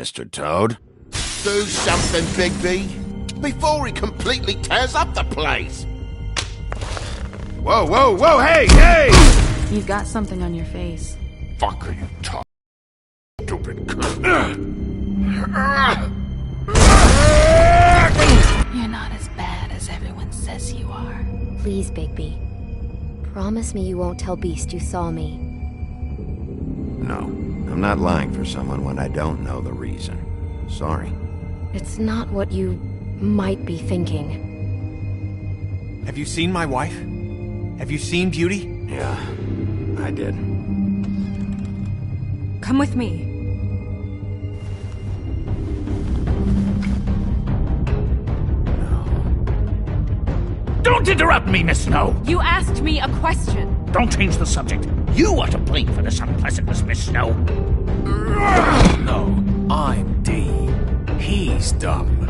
Mr. Toad? Do something, Bigby, before he completely tears up the place! Whoa, whoa, whoa, hey, hey! You've got something on your face. Fuck are you talking, stupid cunt? You're not as bad as everyone says you are. Please, Bigby. Promise me you won't tell Beast you saw me. No, I'm not lying for someone when I don't know the reason. Sorry. It's not what you might be thinking. Have you seen my wife? Have you seen Beauty? Yeah, I did. Come with me. Don't interrupt me, Miss Snow! You asked me a question. Don't change the subject. You are to blame for this unpleasantness, Miss Snow. No, I'm D. He's dumb.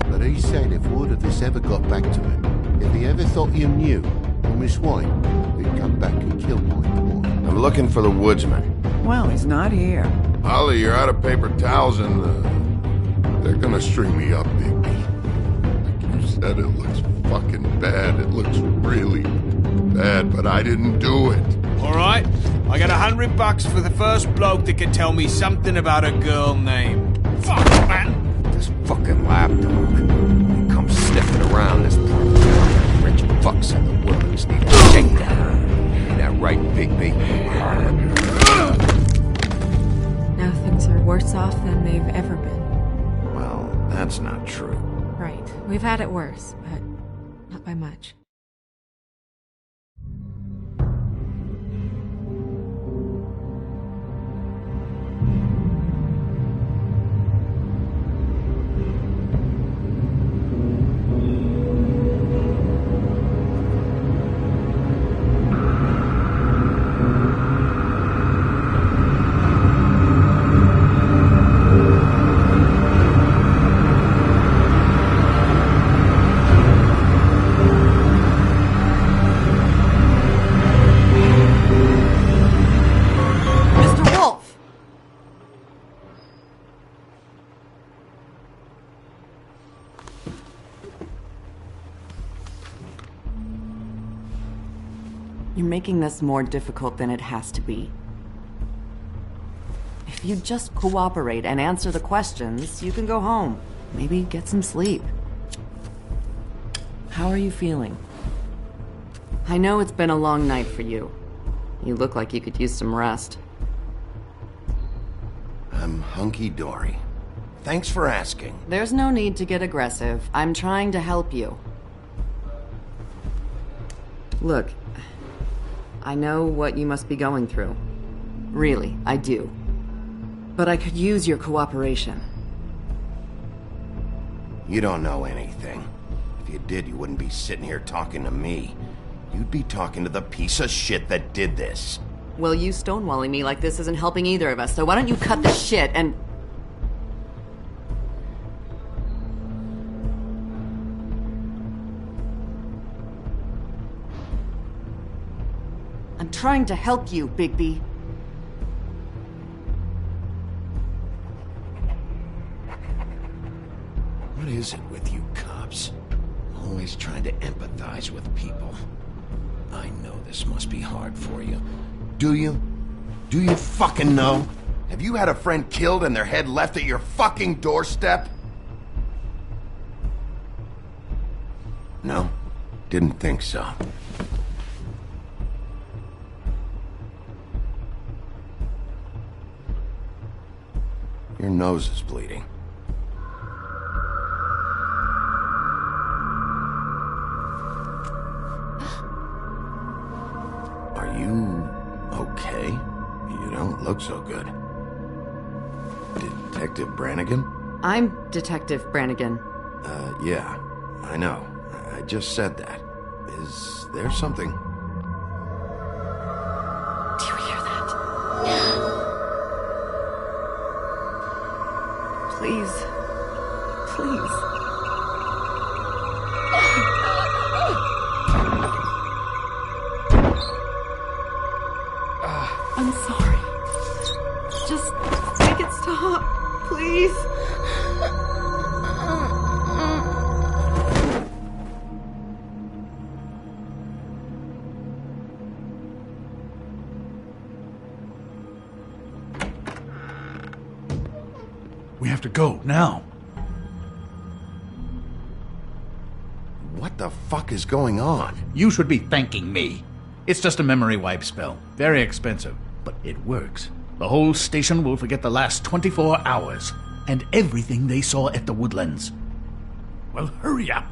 But he said if word of this ever got back to him, if he ever thought you knew, or Miss White, he'd come back and kill my boy. I'm looking for the woodsman. Well, he's not here. Holly, you're out of paper towels and, they're gonna string me up, Bigby. Like you said, it looks fucking bad. It looks really bad, but I didn't do it. Alright, I got $100 for the first bloke that can tell me something about a girl named... Fuck, man! This fucking lapdog. He comes sniffing around this part. Rich fucks in the woods need a shakedown. Ain't that right, Bigby? Now things are worse off than they've ever been. Well, that's not true. Right. We've had it worse, but not by much. You're making this more difficult than it has to be. If you just cooperate and answer the questions, you can go home. Maybe get some sleep. How are you feeling? I know it's been a long night for you. You look like you could use some rest. I'm hunky-dory. Thanks for asking. There's no need to get aggressive. I'm trying to help you. Look, I know what you must be going through. Really, I do. But I could use your cooperation. You don't know anything. If you did, you wouldn't be sitting here talking to me. You'd be talking to the piece of shit that did this. Well, you stonewalling me like this isn't helping either of us, so why don't you cut the shit and... I'm trying to help you, Bigby. What is it with you cops? Always trying to empathize with people. I know this must be hard for you. Do you? Do you fucking know? Have you had a friend killed and their head left at your fucking doorstep? No? Didn't think so. Your nose is bleeding. Are you okay? You don't look so good. Detective Brannigan? I'm Detective Brannigan. Yeah, I know. I just said that. Is there something? Do you hear that? Please. Please. I'm sorry. Just make it stop, please. have to go, now. What the fuck is going on? You should be thanking me. It's just a memory wipe spell. Very expensive, but it works. The whole station will forget the last 24 hours and everything they saw at the Woodlands. Well, hurry up.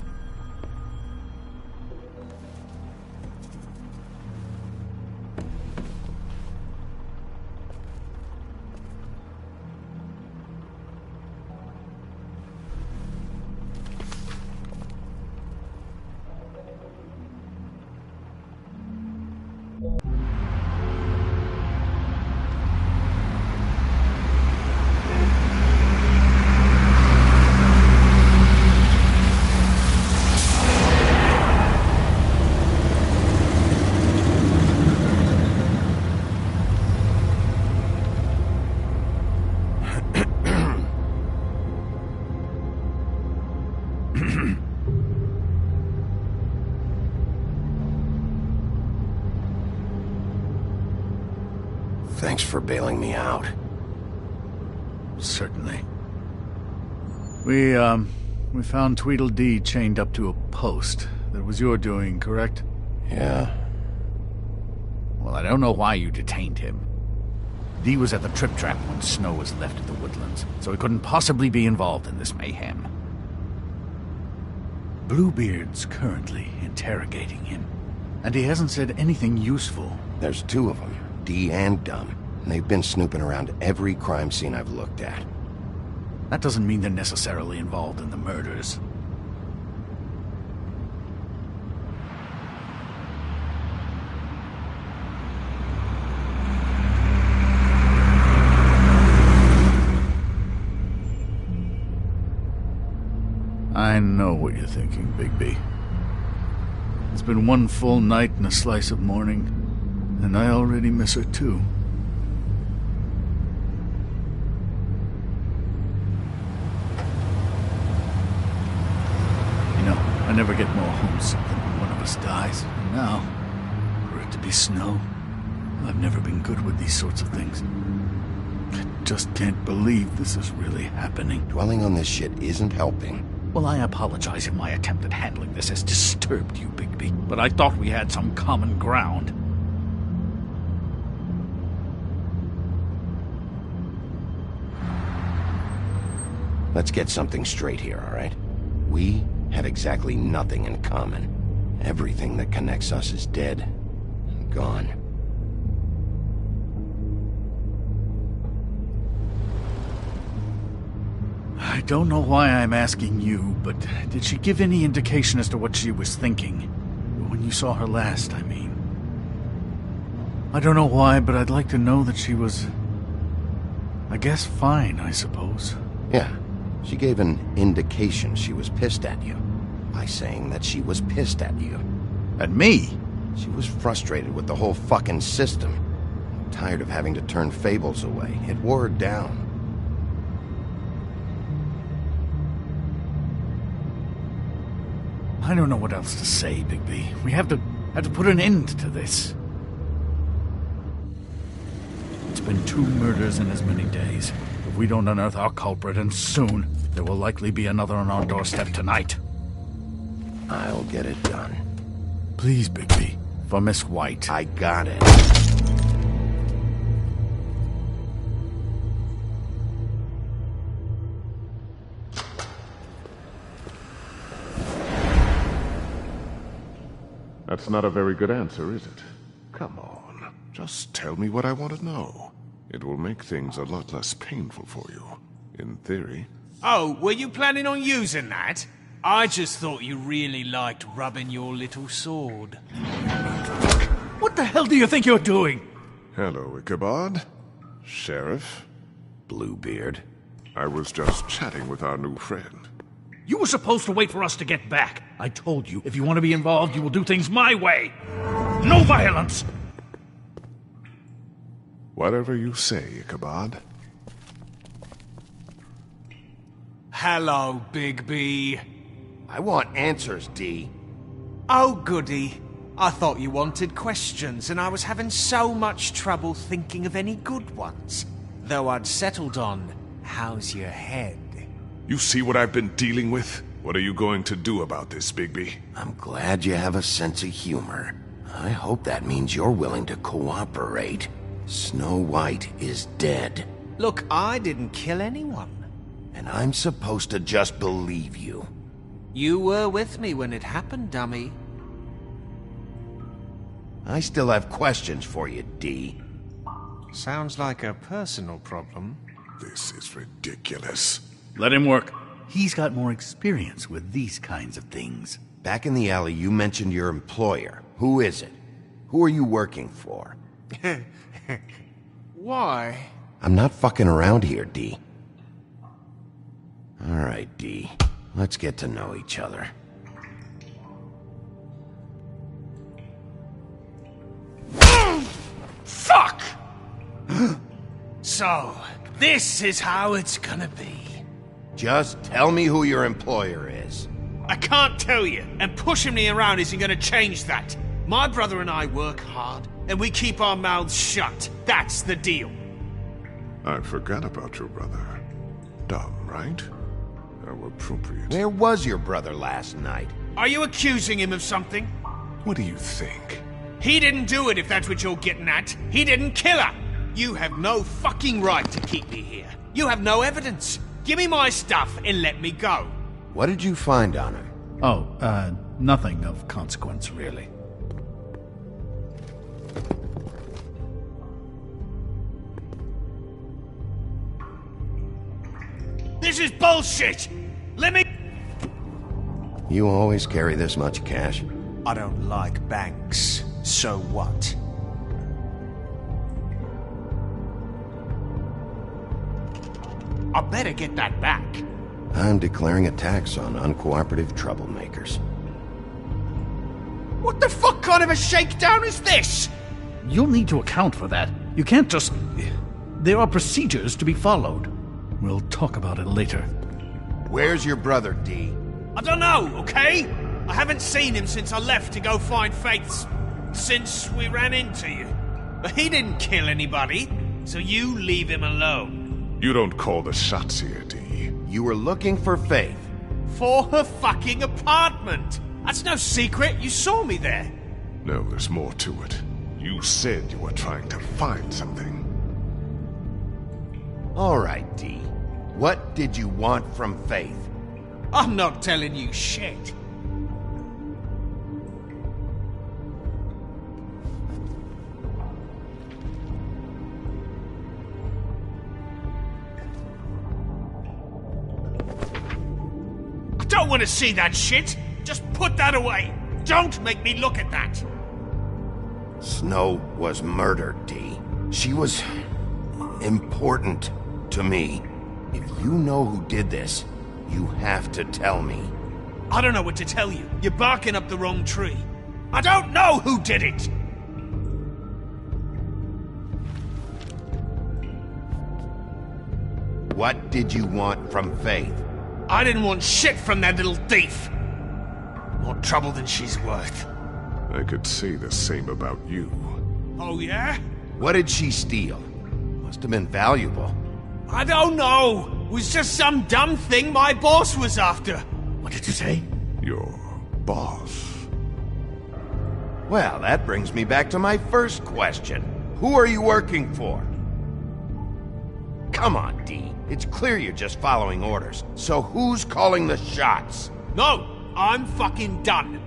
Thanks for bailing me out. Certainly. We found Tweedledee chained up to a post. That was your doing, correct? Yeah. Well, I don't know why you detained him. Dee was at the Trip Trap when Snow was left at the Woodlands, so he couldn't possibly be involved in this mayhem. Bluebeard's currently interrogating him, and he hasn't said anything useful. There's two of them, Dee and Dumb, and they've been snooping around every crime scene I've looked at. That doesn't mean they're necessarily involved in the murders. I know what you're thinking, Bigby. It's been one full night and a slice of morning, and I already miss her too. You know, I never get more homesick than when one of us dies. And now, for it to be Snow, I've never been good with these sorts of things. I just can't believe this is really happening. Dwelling on this shit isn't helping. Well, I apologize if my attempt at handling this has disturbed you, Bigby, but I thought we had some common ground. Let's get something straight here, all right? We have exactly nothing in common. Everything that connects us is dead and gone. I don't know why I'm asking you, but did she give any indication as to what she was thinking? When you saw her last, I mean. I don't know why, but I'd like to know that she was... I guess fine, I suppose. Yeah, she gave an indication she was pissed at you. By saying that she was pissed at you. At me? She was frustrated with the whole fucking system. Tired of having to turn Fables away. It wore her down. I don't know what else to say, Bigby. We have to put an end to this. It's been 2 murders in as many days. If we don't unearth our culprit, and soon, there will likely be another on our doorstep tonight. I'll get it done. Please, Bigby. For Miss White. I got it. That's not a very good answer, is it? Come on, just tell me what I want to know. It will make things a lot less painful for you, in theory. Oh, were you planning on using that? I just thought you really liked rubbing your little sword. What the hell do you think you're doing? Hello, Ichabod. Sheriff. Bluebeard. I was just chatting with our new friend. You were supposed to wait for us to get back. I told you, if you want to be involved, you will do things my way. No violence! Whatever you say, Ichabod. Hello, Bigby. I want answers, Dee. Oh, goody. I thought you wanted questions, and I was having so much trouble thinking of any good ones. Though I'd settled on, how's your head? You see what I've been dealing with? What are you going to do about this, Bigby? I'm glad you have a sense of humor. I hope that means you're willing to cooperate. Snow White is dead. Look, I didn't kill anyone. And I'm supposed to just believe you. You were with me when it happened, dummy. I still have questions for you, D. Sounds like a personal problem. This is ridiculous. Let him work. He's got more experience with these kinds of things. Back in the alley, you mentioned your employer. Who is it? Who are you working for? Why? I'm not fucking around here, D. All right, D. Let's get to know each other. Fuck! So, this is how it's gonna be. Just tell me who your employer is. I can't tell you, and pushing me around isn't gonna change that. My brother and I work hard, and we keep our mouths shut. That's the deal. I forgot about your brother. Dumb, right? How appropriate. Where was your brother last night? Are you accusing him of something? What do you think? He didn't do it, if that's what you're getting at. He didn't kill her. You have no fucking right to keep me here. You have no evidence. Give me my stuff and let me go. What did you find on him? Oh, nothing of consequence, really. This is bullshit! Let me... You always carry this much cash? I don't like banks. So what? I better get that back. I'm declaring a tax on uncooperative troublemakers. What the fuck kind of a shakedown is this? You'll need to account for that. You can't just... There are procedures to be followed. We'll talk about it later. Where's your brother, D? I don't know, okay? I haven't seen him since I left to go find Faith's... since we ran into you. But he didn't kill anybody, so you leave him alone. You don't call the shots here, D. You were looking for Faith. For her fucking apartment! That's no secret, you saw me there. No, there's more to it. You said you were trying to find something. All right, D. What did you want from Faith? I'm not telling you shit. I don't want to see that shit. Just put that away. Don't make me look at that. Snow was murdered, D. She was... important to me. If you know who did this, you have to tell me. I don't know what to tell you. You're barking up the wrong tree. I don't know who did it! What did you want from Faith? I didn't want shit from that little thief. More trouble than she's worth. I could say the same about you. Oh, yeah? What did she steal? Must have been valuable. I don't know. It was just some dumb thing my boss was after. What did you say? Your boss. Well, that brings me back to my first question. Who are you working for? Come on, D. It's clear you're just following orders. So who's calling the shots? No, I'm fucking done.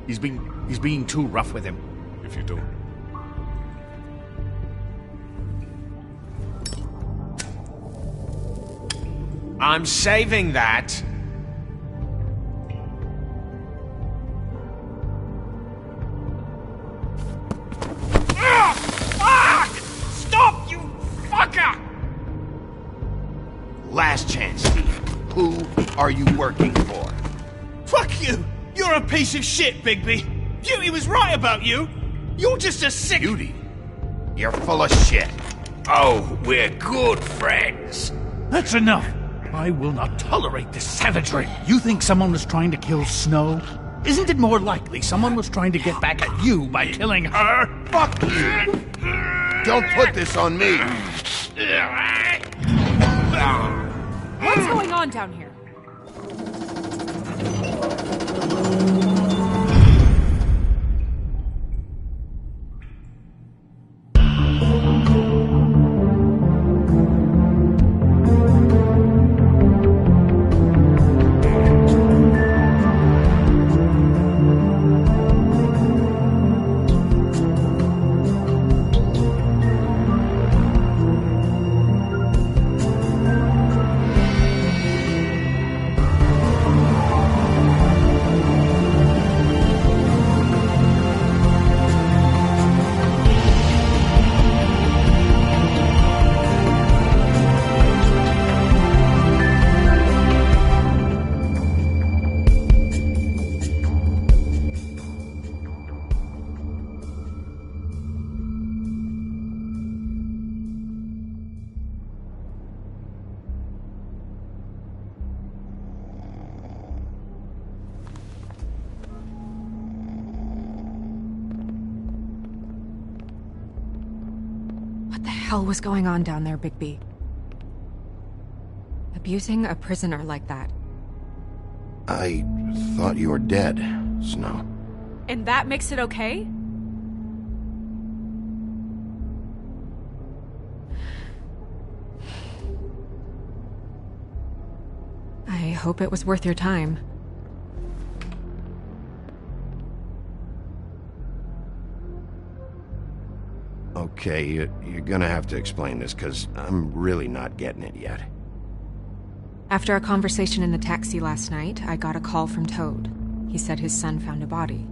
He's being too rough with him. If you don't. I'm saving that. Fuck! Stop, you fucker! Last chance, Steve. Who are you working for? Fuck you! You're a piece of shit, Bigby. Beauty was right about you. You're just a sick... Beauty? You're full of shit. Oh, we're good friends. That's enough. I will not tolerate this savagery. You think someone was trying to kill Snow? Isn't it more likely someone was trying to get back at you by killing her? Fuck you! Don't put this on me! What's going on down here? What the hell was going on down there, Bigby? Abusing a prisoner like that. I thought you were dead, Snow. And that makes it okay? I hope it was worth your time. Okay, you're gonna have to explain this, because I'm really not getting it yet. After a conversation in the taxi last night, I got a call from Toad. He said his son found a body.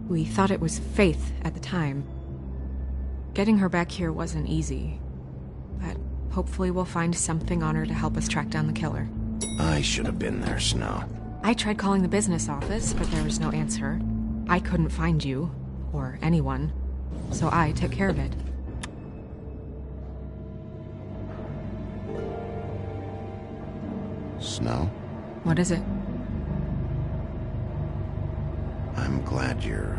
We thought it was Faith at the time. Getting her back here wasn't easy, but hopefully we'll find something on her to help us track down the killer. I should have been there, Snow. I tried calling the business office, but there was no answer. I couldn't find you, or anyone, so I took care of it. Snow? What is it? I'm glad you're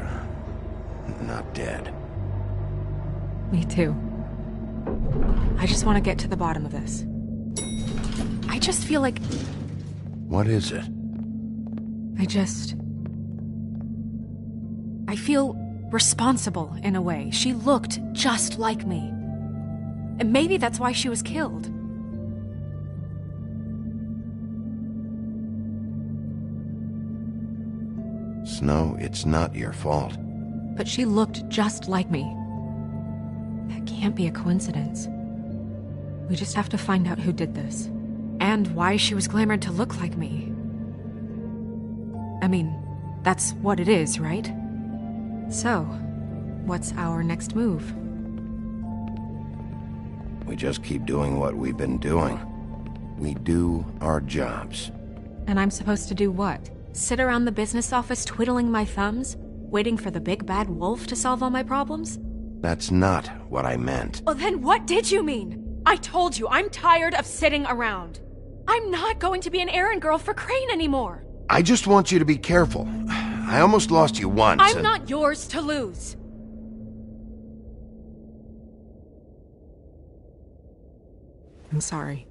not dead. Me too. I just want to get to the bottom of this. I just feel like... What is it? I feel responsible in a way. She looked just like me. And maybe that's why she was killed. Snow, it's not your fault. But she looked just like me. That can't be a coincidence. We just have to find out who did this. And why she was glamored to look like me. I mean, that's what it is, right? So, what's our next move? We just keep doing what we've been doing. We do our jobs. And I'm supposed to do what? Sit around the business office twiddling my thumbs, waiting for the big bad wolf to solve all my problems? That's not what I meant. Well, then what did you mean? I told you, I'm tired of sitting around. I'm not going to be an errand girl for Crane anymore. I just want you to be careful. I almost lost you once. I'm not yours to lose. I'm sorry.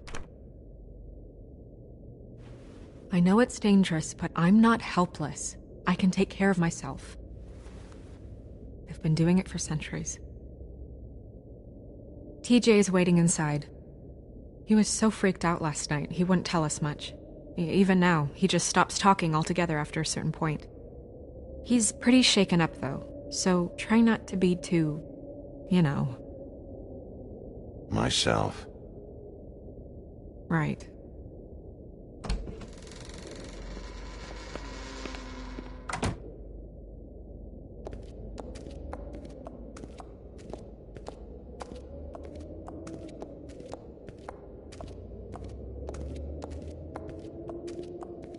I know it's dangerous, but I'm not helpless. I can take care of myself. I've been doing it for centuries. TJ is waiting inside. He was so freaked out last night, he wouldn't tell us much. Even now, he just stops talking altogether after a certain point. He's pretty shaken up, though, so try not to be too, Myself. Right.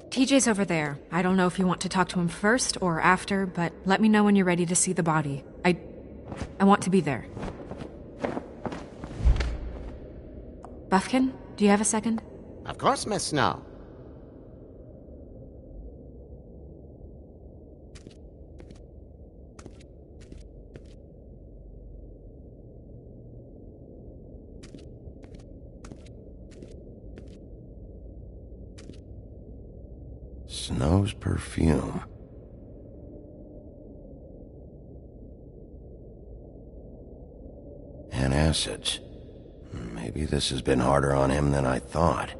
TJ's over there. I don't know if you want to talk to him first or after, but let me know when you're ready to see the body. I want to be there. Buffkin, do you have a second? Of course, Miss Snow. Snow's perfume. Antacids. Maybe this has been harder on him than I thought.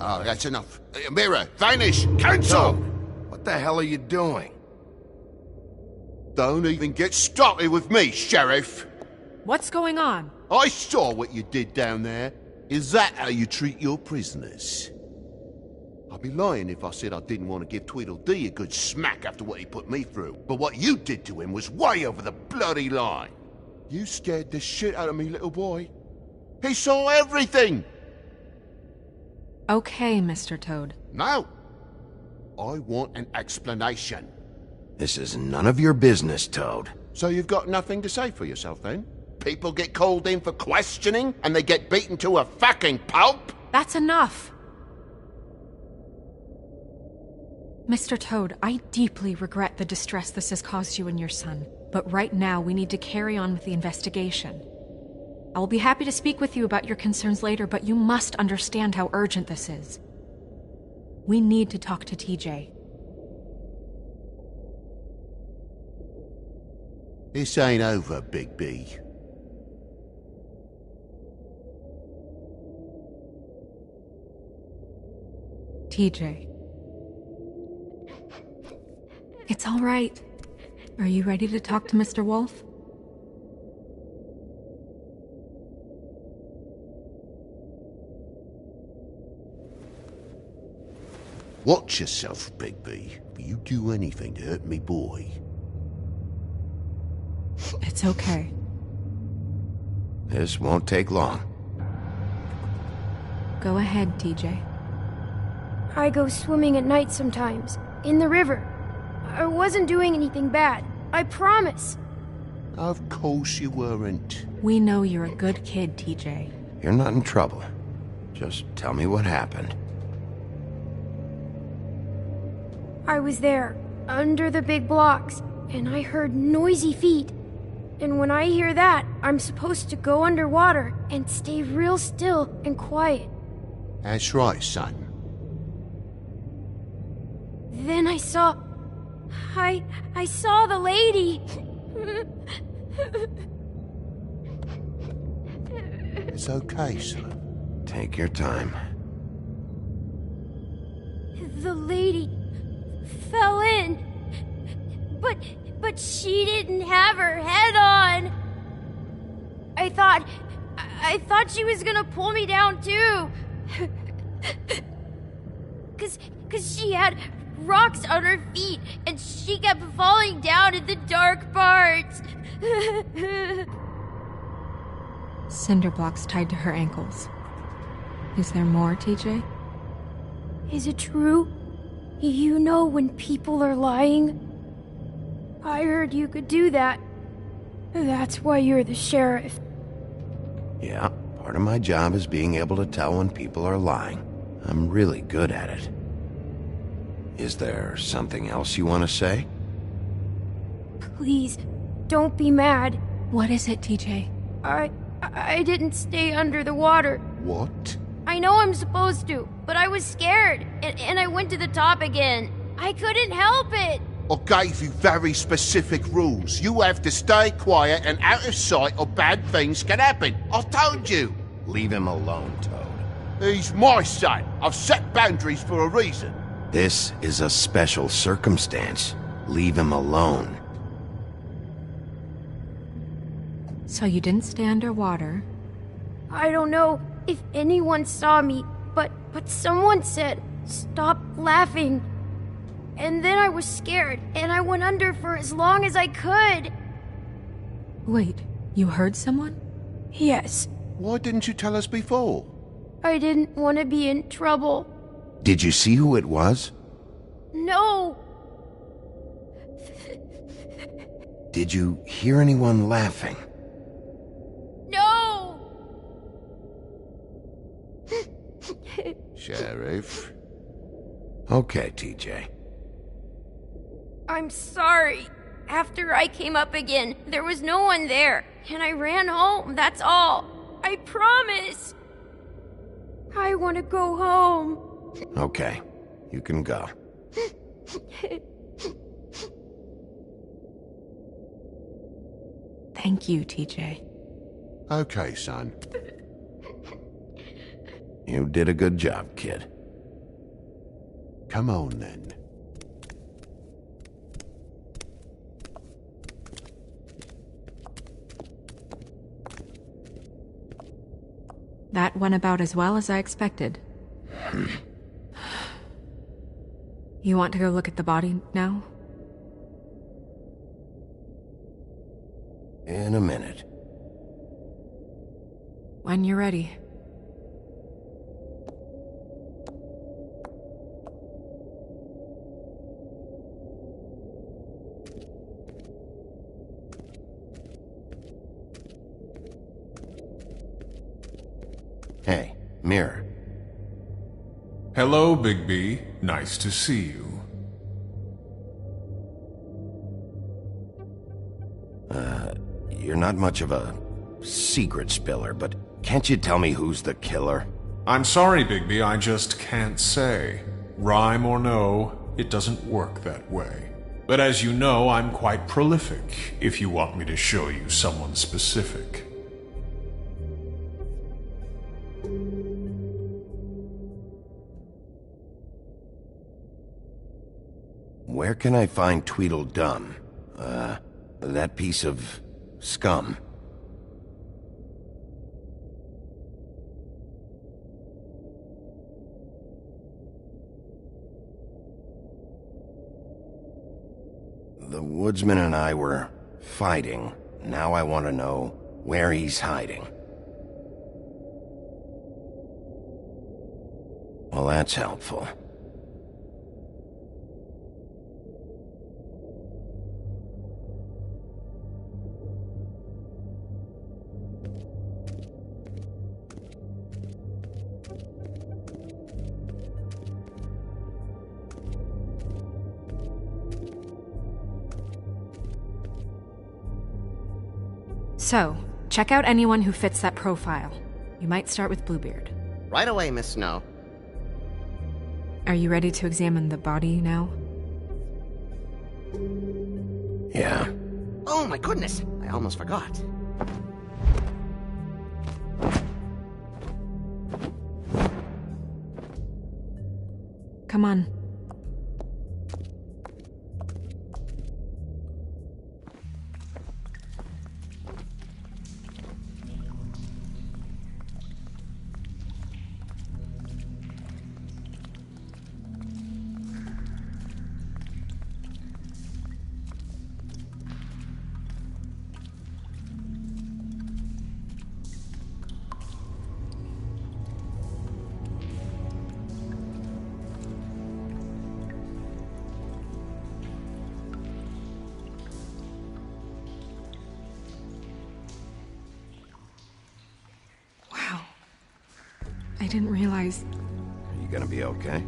Oh, that's enough. Mirror, vanish, cancel! What the hell are you doing? Don't even get started with me, Sheriff. What's going on? I saw what you did down there. Is that how you treat your prisoners? I'd be lying if I said I didn't want to give Tweedledee a good smack after what he put me through. But what you did to him was way over the bloody line. You scared the shit out of me, little boy. He saw everything! Okay, Mr. Toad. No. I want an explanation. This is none of your business, Toad. So you've got nothing to say for yourself, then? People get called in for questioning, and they get beaten to a fucking pulp? That's enough! Mr. Toad, I deeply regret the distress this has caused you and your son. But right now, we need to carry on with the investigation. I will be happy to speak with you about your concerns later, but you must understand how urgent this is. We need to talk to TJ. This ain't over, Big B. TJ. It's all right. Are you ready to talk to Mr. Wolf? Watch yourself, Bigby. If you do anything to hurt me boy. It's okay. This won't take long. Go ahead, TJ. I go swimming at night sometimes, in the river. I wasn't doing anything bad. I promise. Of course you weren't. We know you're a good kid, TJ. You're not in trouble. Just tell me what happened. I was there, under the big blocks, and I heard noisy feet. And when I hear that, I'm supposed to go underwater and stay real still and quiet. That's right, son. Then I saw the lady. It's okay, son. Take your time. The lady fell in. But she didn't have her head on. I thought she was gonna pull me down too. Cause she had rocks on her feet and she kept falling down in the dark parts. Cinder blocks tied to her ankles. Is there more, TJ? Is it true? You know when people are lying? I heard you could do that. That's why you're the sheriff. Yeah, part of my job is being able to tell when people are lying. I'm really good at it. Is there something else you want to say? Please, don't be mad. What is it, TJ? I didn't stay under the water. What? I know I'm supposed to, but I was scared, and I went to the top again. I couldn't help it. I gave you very specific rules. You have to stay quiet and out of sight or bad things can happen. I told you. Leave him alone, Toad. He's my son. I've set boundaries for a reason. This is a special circumstance. Leave him alone. So you didn't stay underwater? I don't know if anyone saw me, but someone said, "Stop laughing." And then I was scared, and I went under for as long as I could. Wait, you heard someone? Yes. Why didn't you tell us before? I didn't want to be in trouble. Did you see who it was? No. Did you hear anyone laughing? No. Sheriff. Okay, TJ. I'm sorry. After I came up again, there was no one there, and I ran home, that's all. I promise. I want to go home. Okay, you can go. Thank you, TJ. Okay, son. You did a good job, kid. Come on, then. That went about as well as I expected. You want to go look at the body now? In a minute. When you're ready. Hey, Mirror. Hello, Bigby. Nice to see you. You're not much of a secret spiller, but can't you tell me who's the killer? I'm sorry, Bigby, I just can't say. Rhyme or no, it doesn't work that way. But as you know, I'm quite prolific, if you want me to show you someone specific. Where can I find Tweedledum? That piece of scum. The woodsman and I were fighting. Now I want to know where he's hiding. Well, that's helpful. So, check out anyone who fits that profile. You might start with Bluebeard. Right away, Miss Snow. Are you ready to examine the body now? Yeah. Oh my goodness, I almost forgot. Come on. I didn't realize... Are you gonna be okay?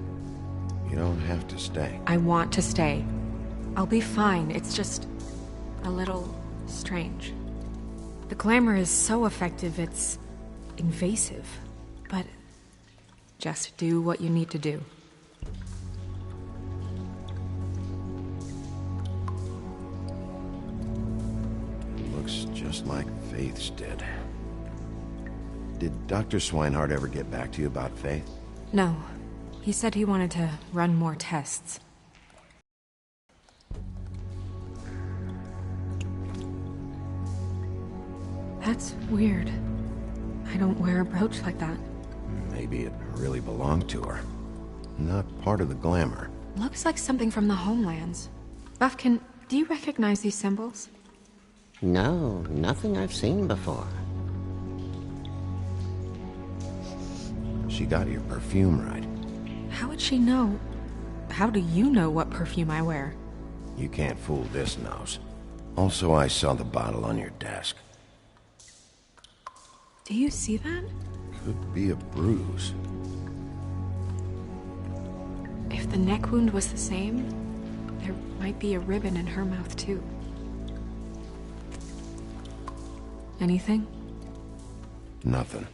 You don't have to stay. I want to stay. I'll be fine. It's just... a little... strange. The glamour is so effective, it's... invasive. But... just do what you need to do. It looks just like Faith's did. Did Dr. Swinehart ever get back to you about Faith? No. He said he wanted to run more tests. That's weird. I don't wear a brooch like that. Maybe it really belonged to her. Not part of the glamour. Looks like something from the homelands. Buffkin, do you recognize these symbols? No, nothing I've seen before. She got your perfume right. How would she know? How do you know what perfume I wear? You can't fool this nose. Also, I saw the bottle on your desk. Do you see that? Could be a bruise. If the neck wound was the same, there might be a ribbon in her mouth, too. Anything? Nothing.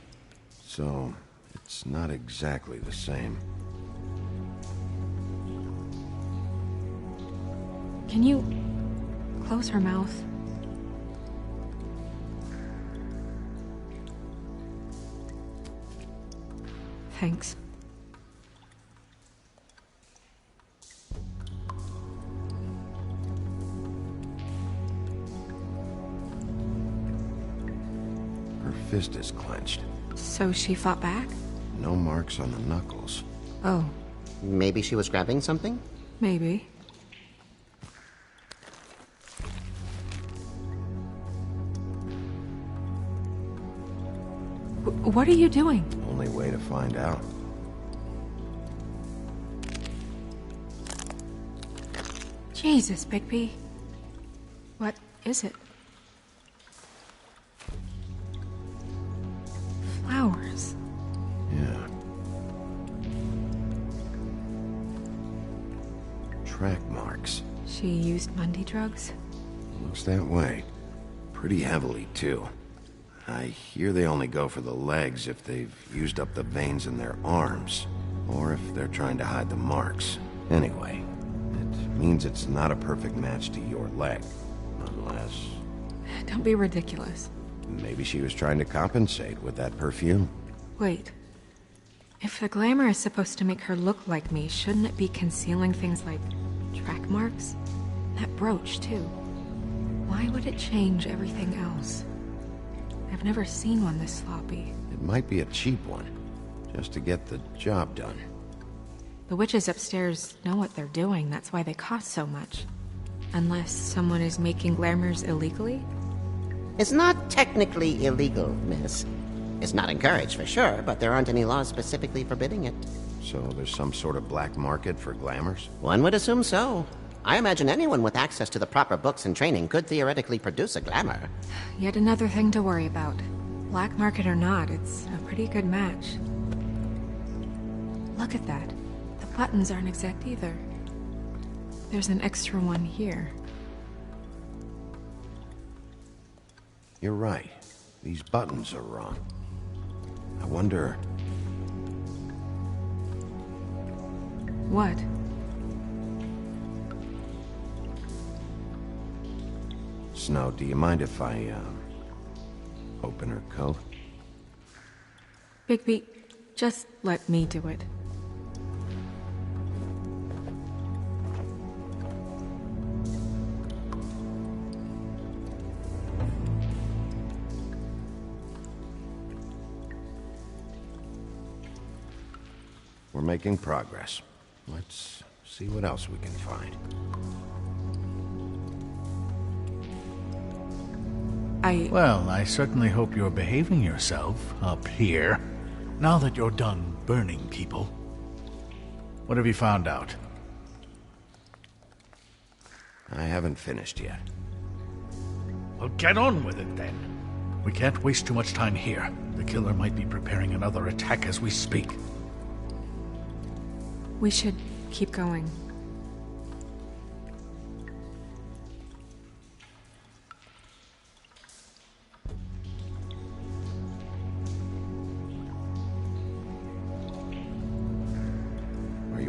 So, it's not exactly the same. Can you close her mouth? Thanks. Her fist is clenched. So she fought back? No marks on the knuckles. Oh. Maybe she was grabbing something? Maybe. What are you doing? Only way to find out. Jesus, Bigby. What is it? Flowers. Yeah. Track marks. She used Mundy drugs? Looks that way. Pretty heavily, too. I hear they only go for the legs if they've used up the veins in their arms, or if they're trying to hide the marks. Anyway, it means it's not a perfect match to your leg, unless... Don't be ridiculous. Maybe she was trying to compensate with that perfume. Wait. If the glamour is supposed to make her look like me, shouldn't it be concealing things like track marks? That brooch, too. Why would it change everything else? I've never seen one this sloppy. It might be a cheap one, just to get the job done. The witches upstairs know what they're doing, that's why they cost so much. Unless someone is making glamours illegally? It's not technically illegal, miss. It's not encouraged for sure, but there aren't any laws specifically forbidding it. So there's some sort of black market for glamours? One would assume so. I imagine anyone with access to the proper books and training could theoretically produce a glamour. Yet another thing to worry about. Black market or not, it's a pretty good match. Look at that. The buttons aren't exact either. There's an extra one here. You're right. These buttons are wrong. I wonder... What? Snow, do you mind if I, open her coat? Bigby, just let me do it. We're making progress. Let's see what else we can find. Well, I certainly hope you're behaving yourself up here, now that you're done burning people. What have you found out? I haven't finished yet. Well, get on with it then. We can't waste too much time here. The killer might be preparing another attack as we speak. We should keep going.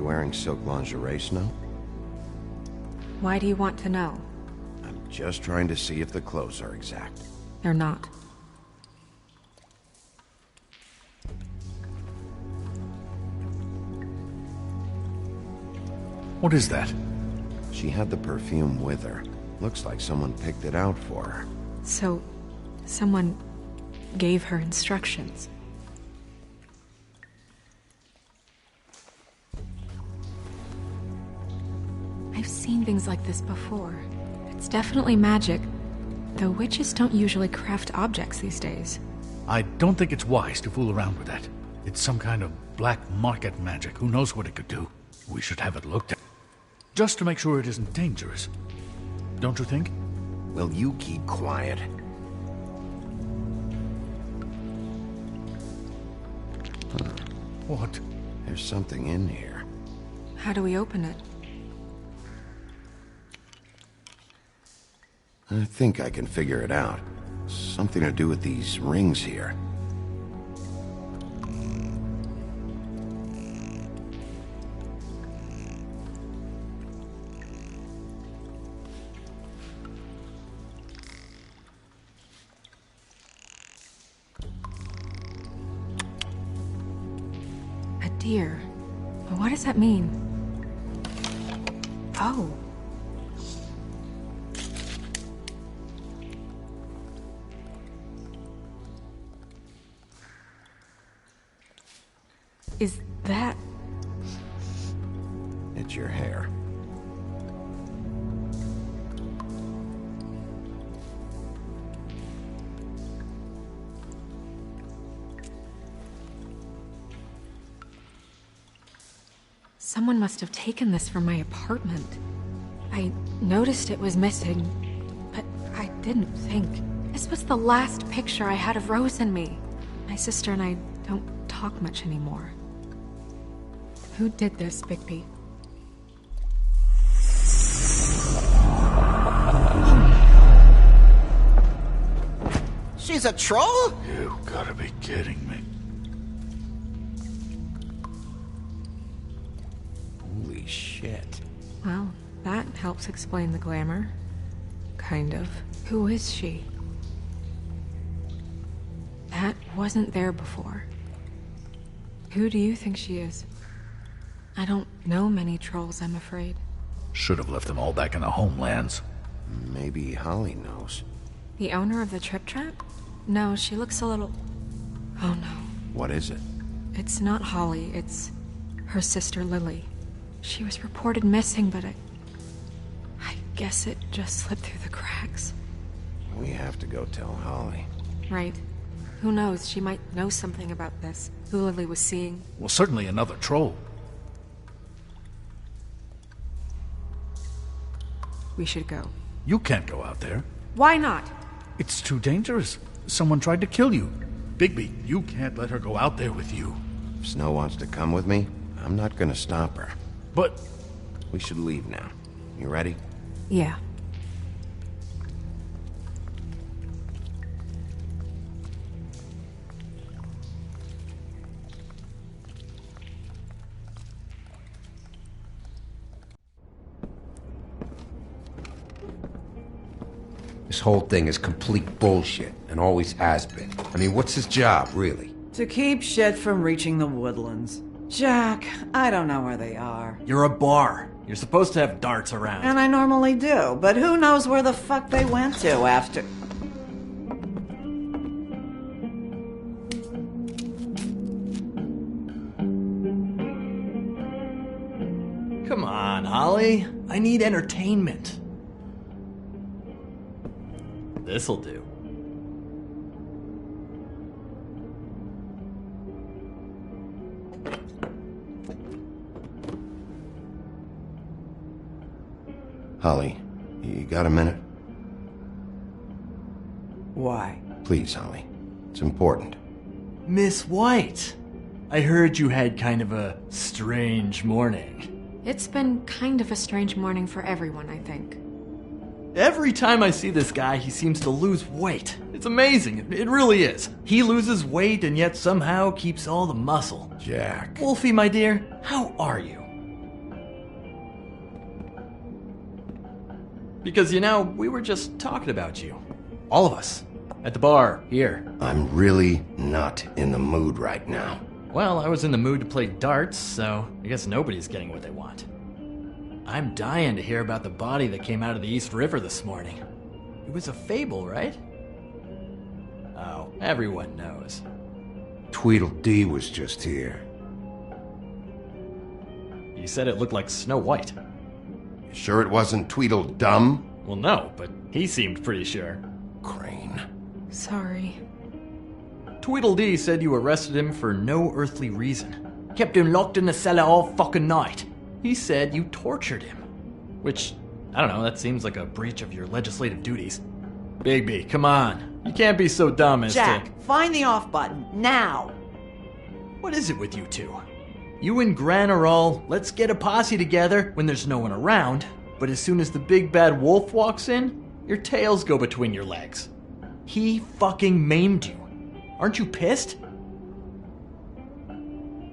Wearing silk lingerie, Snow? Why do you want to know? I'm just trying to see if the clothes are exact. They're not. What is that? She had the perfume with her. Looks like someone picked it out for her. So, someone gave her instructions. I've seen things like this before. It's definitely magic, though witches don't usually craft objects these days. I don't think it's wise to fool around with that. It's some kind of black market magic. Who knows what it could do? We should have it looked at. Just to make sure it isn't dangerous. Don't you think? Will you keep quiet? What? There's something in here. How do we open it? I think I can figure it out. Something to do with these rings here. A deer. What does that mean? Oh. Is that... It's your hair. Someone must have taken this from my apartment. I noticed it was missing, but I didn't think. This was the last picture I had of Rose and me. My sister and I don't talk much anymore. Who did this, Bigby? She's a troll? You gotta be kidding me. Holy shit. Well, that helps explain the glamour. Kind of. Who is she? That wasn't there before. Who do you think she is? I don't know many trolls, I'm afraid. Should have left them all back in the homelands. Maybe Holly knows. The owner of the Trip Trap? No, she looks a little... Oh no. What is it? It's not Holly, it's her sister Lily. She was reported missing, but I guess it just slipped through the cracks. We have to go tell Holly. Right. Who knows, she might know something about this. Who Lily was seeing. Well, certainly another troll. We should go. You can't go out there. Why not? It's too dangerous. Someone tried to kill you. Bigby, you can't let her go out there with you. If Snow wants to come with me, I'm not gonna stop her. But... We should leave now. You ready? Yeah. This whole thing is complete bullshit, and always has been. I mean, what's his job, really? To keep shit from reaching the woodlands. Jack, I don't know where they are. You're a bar. You're supposed to have darts around. And I normally do, but who knows where the fuck they went to after... Come on, Holly. I need entertainment. This'll do. Holly, you got a minute? Why? Please, Holly. It's important. Miss White, I heard you had kind of a strange morning. It's been kind of a strange morning for everyone, I think. Every time I see this guy, he seems to lose weight. It's amazing. It really is. He loses weight and yet somehow keeps all the muscle. Jack. Wolfie, my dear, how are you? Because, you know, we were just talking about you. All of us. At the bar, here. I'm really not in the mood right now. Well, I was in the mood to play darts, so I guess nobody's getting what they want. I'm dying to hear about the body that came out of the East River this morning. It was a fable, right? Oh, everyone knows. Tweedledee was just here. You said it looked like Snow White. You sure it wasn't Tweedledum? Well, no, but he seemed pretty sure. Crane. Sorry. Tweedledee said you arrested him for no earthly reason. Kept him locked in the cellar all fucking night. He said you tortured him. Which, I don't know, that seems like a breach of your legislative duties. Bigby, come on. You can't be so dumb as Jack, find the off button, now! What is it with you two? You and Gran are all, let's get a posse together when there's no one around, but as soon as the big bad wolf walks in, your tails go between your legs. He fucking maimed you. Aren't you pissed?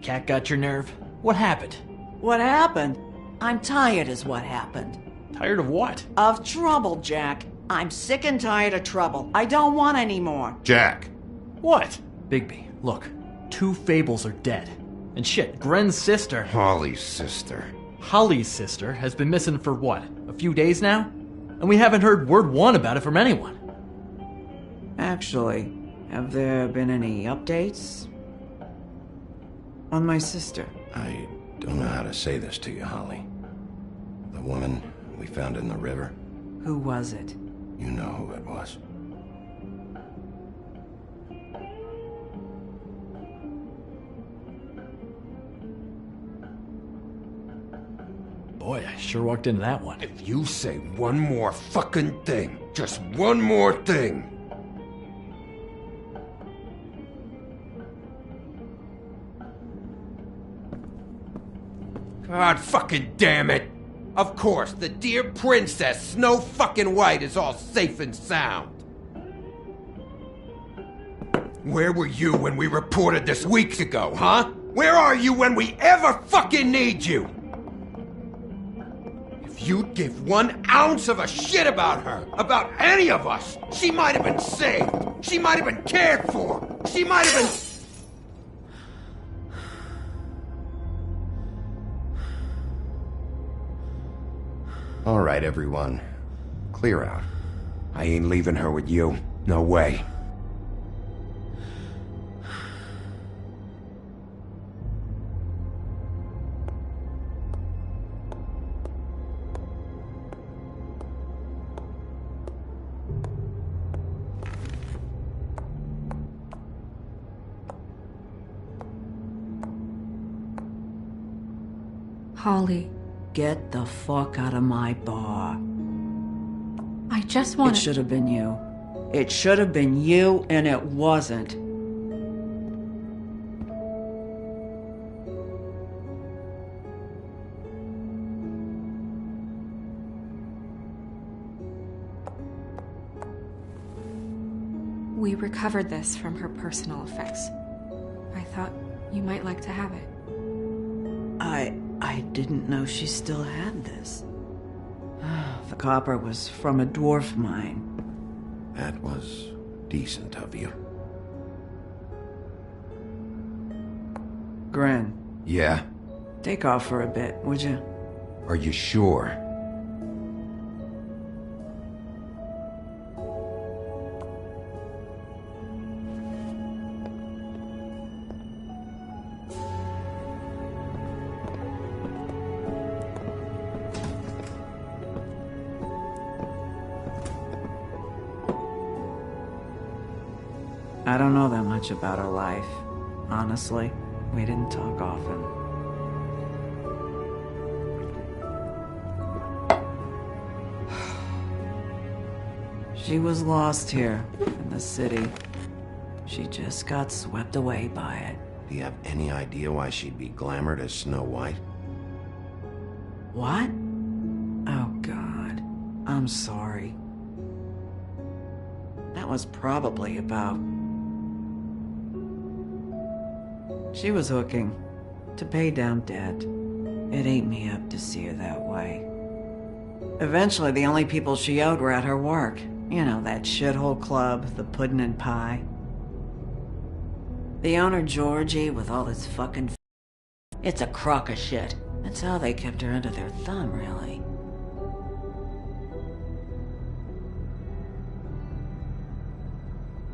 Cat got your nerve? What happened? What happened? I'm tired is what happened. Tired of what? Of trouble, Jack. I'm sick and tired of trouble. I don't want any more. Jack. What? Bigby, look. 2 Fables are dead. And shit, Gren's sister... Holly's sister. Holly's sister has been missing for what? A few days now? And we haven't heard word one about it from anyone. Actually, have there been any updates? On my sister? I don't know how to say this to you, Holly. The woman we found in the river. Who was it? You know who it was. Boy, I sure walked into that one. If you say one more fucking thing, just one more thing. God fucking damn it! Of course, the dear princess, Snow fucking White, is all safe and sound. Where were you when we reported this weeks ago, huh? Where are you when we ever fucking need you? If you'd give 1 ounce of a shit about her, about any of us, she might have been saved. She might have been cared for. She might have been... All right, everyone. Clear out. I ain't leaving her with you. No way. Holly. Get the fuck out of my bar. I just want It should have been you. It should have been you, and it wasn't. We recovered this from her personal effects. I thought you might like to have it. I didn't know she still had this. The copper was from a dwarf mine. That was decent of you. Gren. Yeah? Take off for a bit, would you? Are you sure? I don't know that much about her life. Honestly, we didn't talk often. She was lost here, in the city. She just got swept away by it. Do you have any idea why she'd be glamored as Snow White? What? Oh, God. I'm sorry. That was probably about... She was hooking. To pay down debt. It ate me up to see her that way. Eventually, the only people she owed were at her work. You know, that shithole club, the Puddin' and Pie. The owner, Georgie, with all his fucking it's a crock of shit. That's how they kept her under their thumb, really.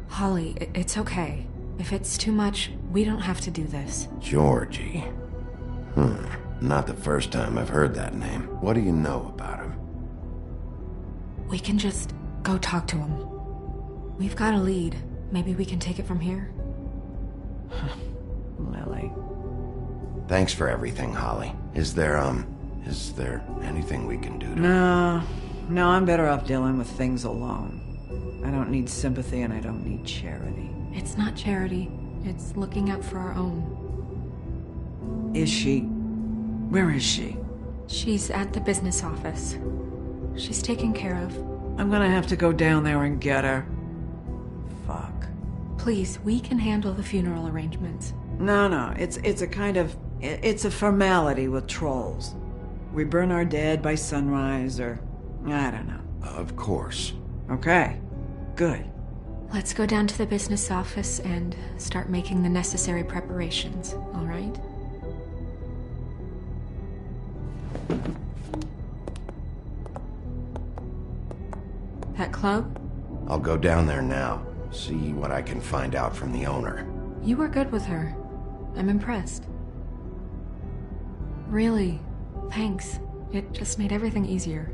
Holly, it's okay. If it's too much, we don't have to do this. Georgie. Not the first time I've heard that name. What do you know about him? We can just go talk to him. We've got a lead. Maybe we can take it from here? Lily. Thanks for everything, Holly. Is there anything we can do to... No, I'm better off dealing with things alone. I don't need sympathy and I don't need charity. It's not charity. It's looking out for our own. Is she... Where is she? She's at the business office. She's taken care of. I'm gonna have to go down there and get her. Fuck. Please, we can handle the funeral arrangements. No, it's a kind of... It's a formality with trolls. We burn our dead by sunrise, or... I don't know. Of course. Okay. Good. Let's go down to the business office and start making the necessary preparations, all right? That club? I'll go down there now. See what I can find out from the owner. You were good with her. I'm impressed. Really, thanks. It just made everything easier.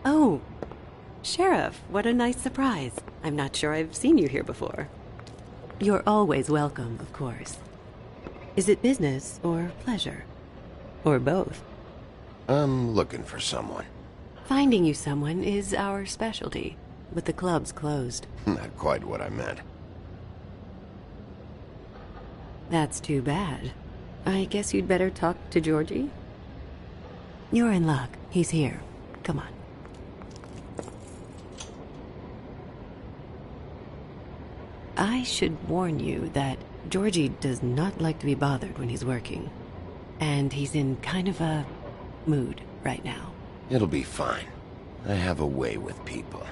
Oh, Sheriff, what a nice surprise. I'm not sure I've seen you here before. You're always welcome, of course. Is it business or pleasure? Or both? I'm looking for someone. Finding you someone is our specialty, but the club's closed. Not quite what I meant. That's too bad. I guess you'd better talk to Georgie. You're in luck. He's here. Come on. I should warn you that Georgie does not like to be bothered when he's working. And he's in kind of a mood right now. It'll be fine. I have a way with people.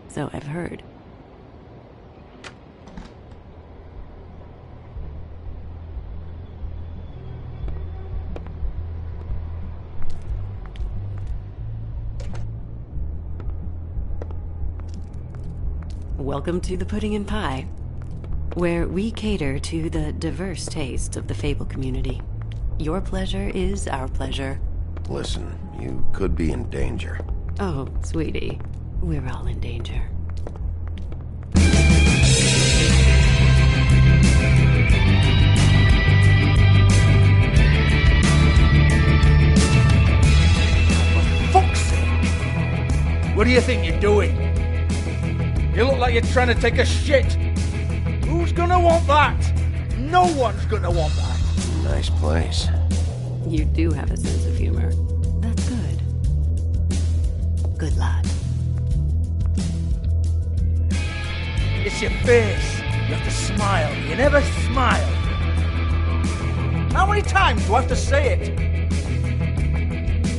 So I've heard. Welcome to the Pudding and Pie, where we cater to the diverse tastes of the Fable community. Your pleasure is our pleasure. Listen, you could be in danger. Oh, sweetie, we're all in danger. Fuck's sake! What do you think you're doing? You look like you're trying to take a shit. Who's gonna want that? No one's gonna want that. Nice place. You do have a sense of humor. That's good. Good lad. It's your face. You have to smile. You never smile. How many times do I have to say it?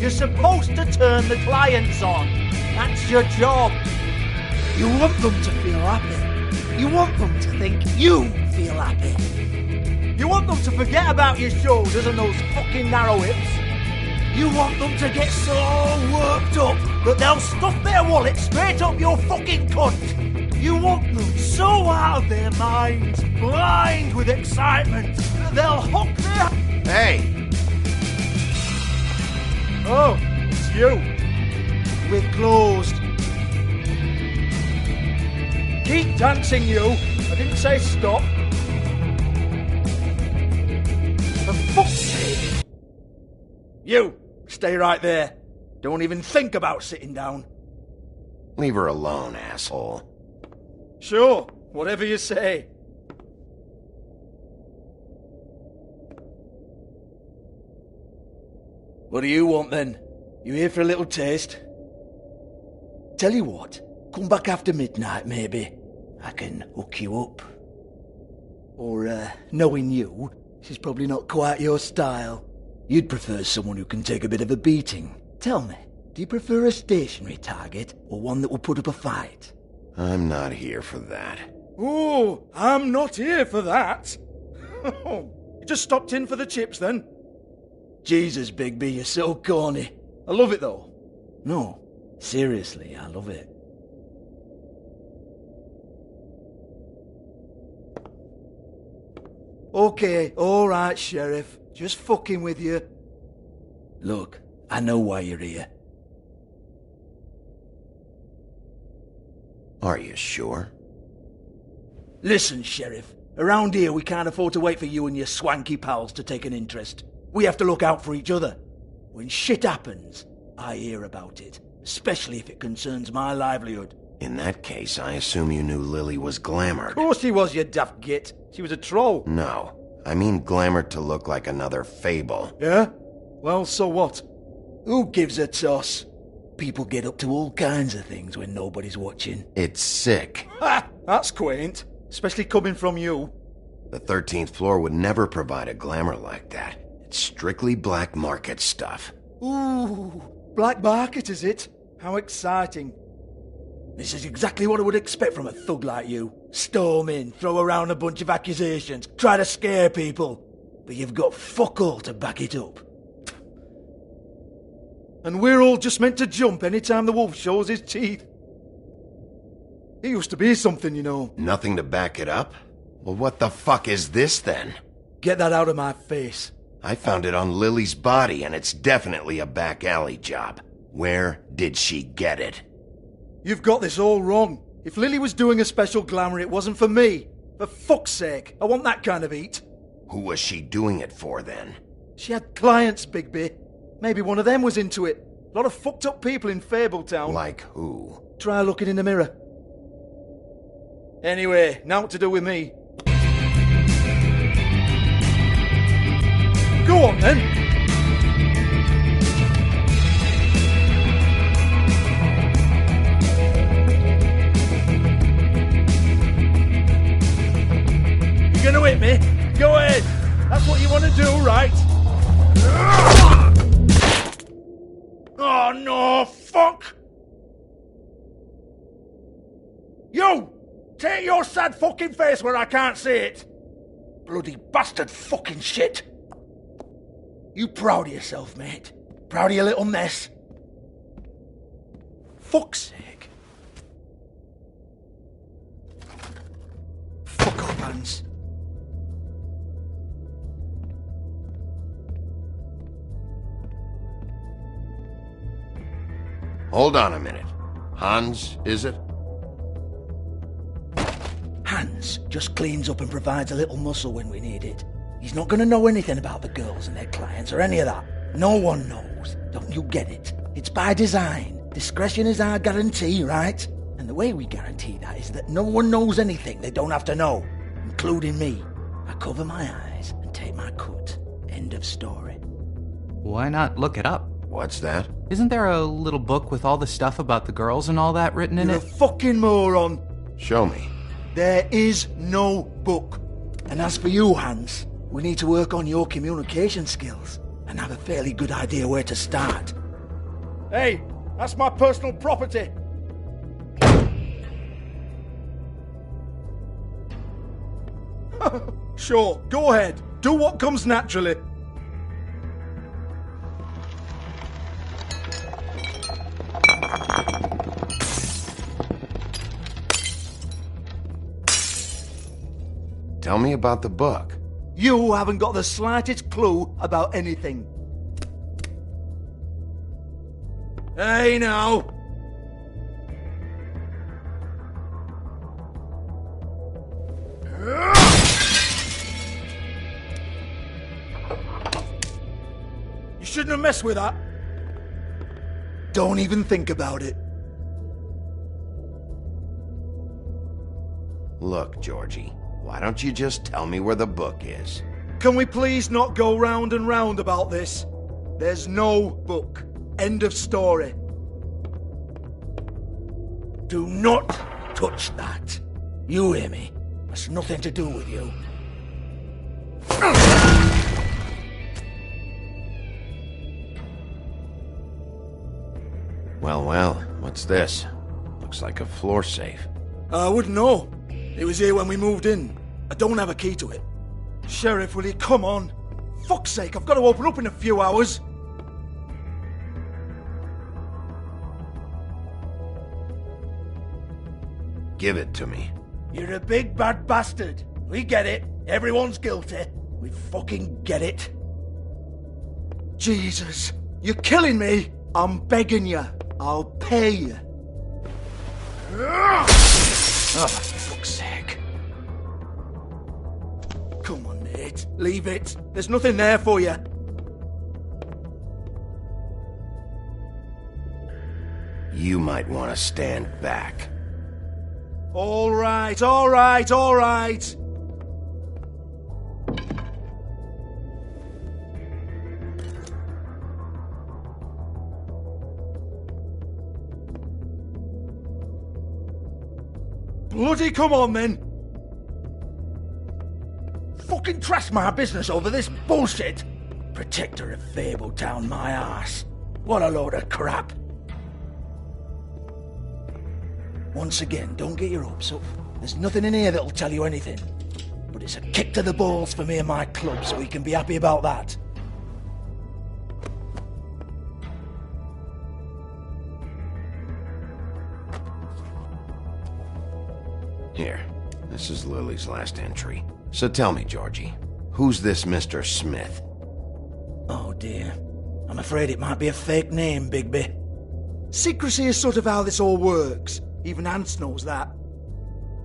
You're supposed to turn the clients on. That's your job. You want them to feel happy. You want them to think you feel happy. You want them to forget about your shoulders and those fucking narrow hips. You want them to get so worked up that they'll stuff their wallet straight up your fucking cunt. You want them so out of their minds, blind with excitement, that they'll hook their... Hey! Oh, it's you. We're closed. Keep dancing, you. I didn't say stop. For fuck's sake. You, stay right there. Don't even think about sitting down. Leave her alone, asshole. Sure, whatever you say. What do you want then? You here for a little taste? Tell you what, come back after midnight maybe. I can hook you up. Or, knowing you, this is probably not quite your style. You'd prefer someone who can take a bit of a beating. Tell me, do you prefer a stationary target or one that will put up a fight? I'm not here for that. Oh, I'm not here for that. It's just stopped in for the chips then? Jesus, Bigby, you're so corny. I love it though. No, seriously, I love it. Okay, alright, Sheriff. Just fucking with you. Look, I know why you're here. Are you sure? Listen, Sheriff. Around here, we can't afford to wait for you and your swanky pals to take an interest. We have to look out for each other. When shit happens, I hear about it. Especially if it concerns my livelihood. In that case, I assume you knew Lily was glamored. Of course she was, you daft git. She was a troll. No. I mean glamored to look like another fable. Yeah? Well, so what? Who gives a toss? People get up to all kinds of things when nobody's watching. It's sick. Ha! That's quaint. Especially coming from you. The 13th floor would never provide a glamour like that. It's strictly black market stuff. Ooh, black market is it? How exciting. This is exactly what I would expect from a thug like you. Storm in, throw around a bunch of accusations, try to scare people. But you've got fuck all to back it up. And we're all just meant to jump any time the wolf shows his teeth. It used to be something, you know. Nothing to back it up? Well, what the fuck is this then? Get that out of my face. I found it on Lily's body, and it's definitely a back alley job. Where did she get it? You've got this all wrong. If Lily was doing a special glamour, it wasn't for me. For fuck's sake, I want that kind of eat. Who was she doing it for, then? She had clients, Bigby. Maybe one of them was into it. A lot of fucked up people in Fabletown. Like who? Try looking in the mirror. Anyway, now what to do with me. Go on, then. You're gonna hit me? Go ahead. That's what you want to do, right? Oh, no, fuck! You! Take your sad fucking face where I can't see it! Bloody bastard fucking shit! You proud of yourself, mate? Proud of your little mess? Fuck's sake. Fuck off, Hans. Hold on a minute. Hans, is it? Hans just cleans up and provides a little muscle when we need it. He's not going to know anything about the girls and their clients or any of that. No one knows. Don't you get it? It's by design. Discretion is our guarantee, right? And the way we guarantee that is that no one knows anything they don't have to know, including me. I cover my eyes and take my cut. End of story. Why not look it up? What's that? Isn't there a little book with all the stuff about the girls and all that written in You're it? a fucking moron. Show me. There is no book. And as for you, Hans, we need to work on your communication skills and have a fairly good idea where to start. Hey, that's my personal property. Sure, go ahead. Do what comes naturally. Tell me about the book. You haven't got the slightest clue about anything. Hey, now. You shouldn't have messed with that. Don't even think about it. Look, Georgie, why don't you just tell me where the book is? Can we please not go round and round about this? There's no book. End of story. Do not touch that. You hear me? That's nothing to do with you. Well, what's this? Looks like a floor safe. I wouldn't know. It was here when we moved in. I don't have a key to it. Sheriff, will you come on? Fuck's sake, I've got to open up in a few hours. Give it to me. You're a big bad bastard. We get it. Everyone's guilty. We fucking get it. Jesus, you're killing me. I'm begging you. I'll pay you. Oh, for fuck's sake. Come on, Nate. Leave it. There's nothing there for you. You might want to stand back. All right, all right, all right. Bloody come on, then. Fucking trash my business over this bullshit. Protector of Fabletown, my ass. What a load of crap. Once again, don't get your hopes up. There's nothing in here that'll tell you anything. But it's a kick to the balls for me and my club, so we can be happy about that. Here, this is Lily's last entry. So tell me, Georgie, who's this Mr. Smith? Oh dear. I'm afraid it might be a fake name, Bigby. Secrecy is sort of how this all works. Even Ants knows that.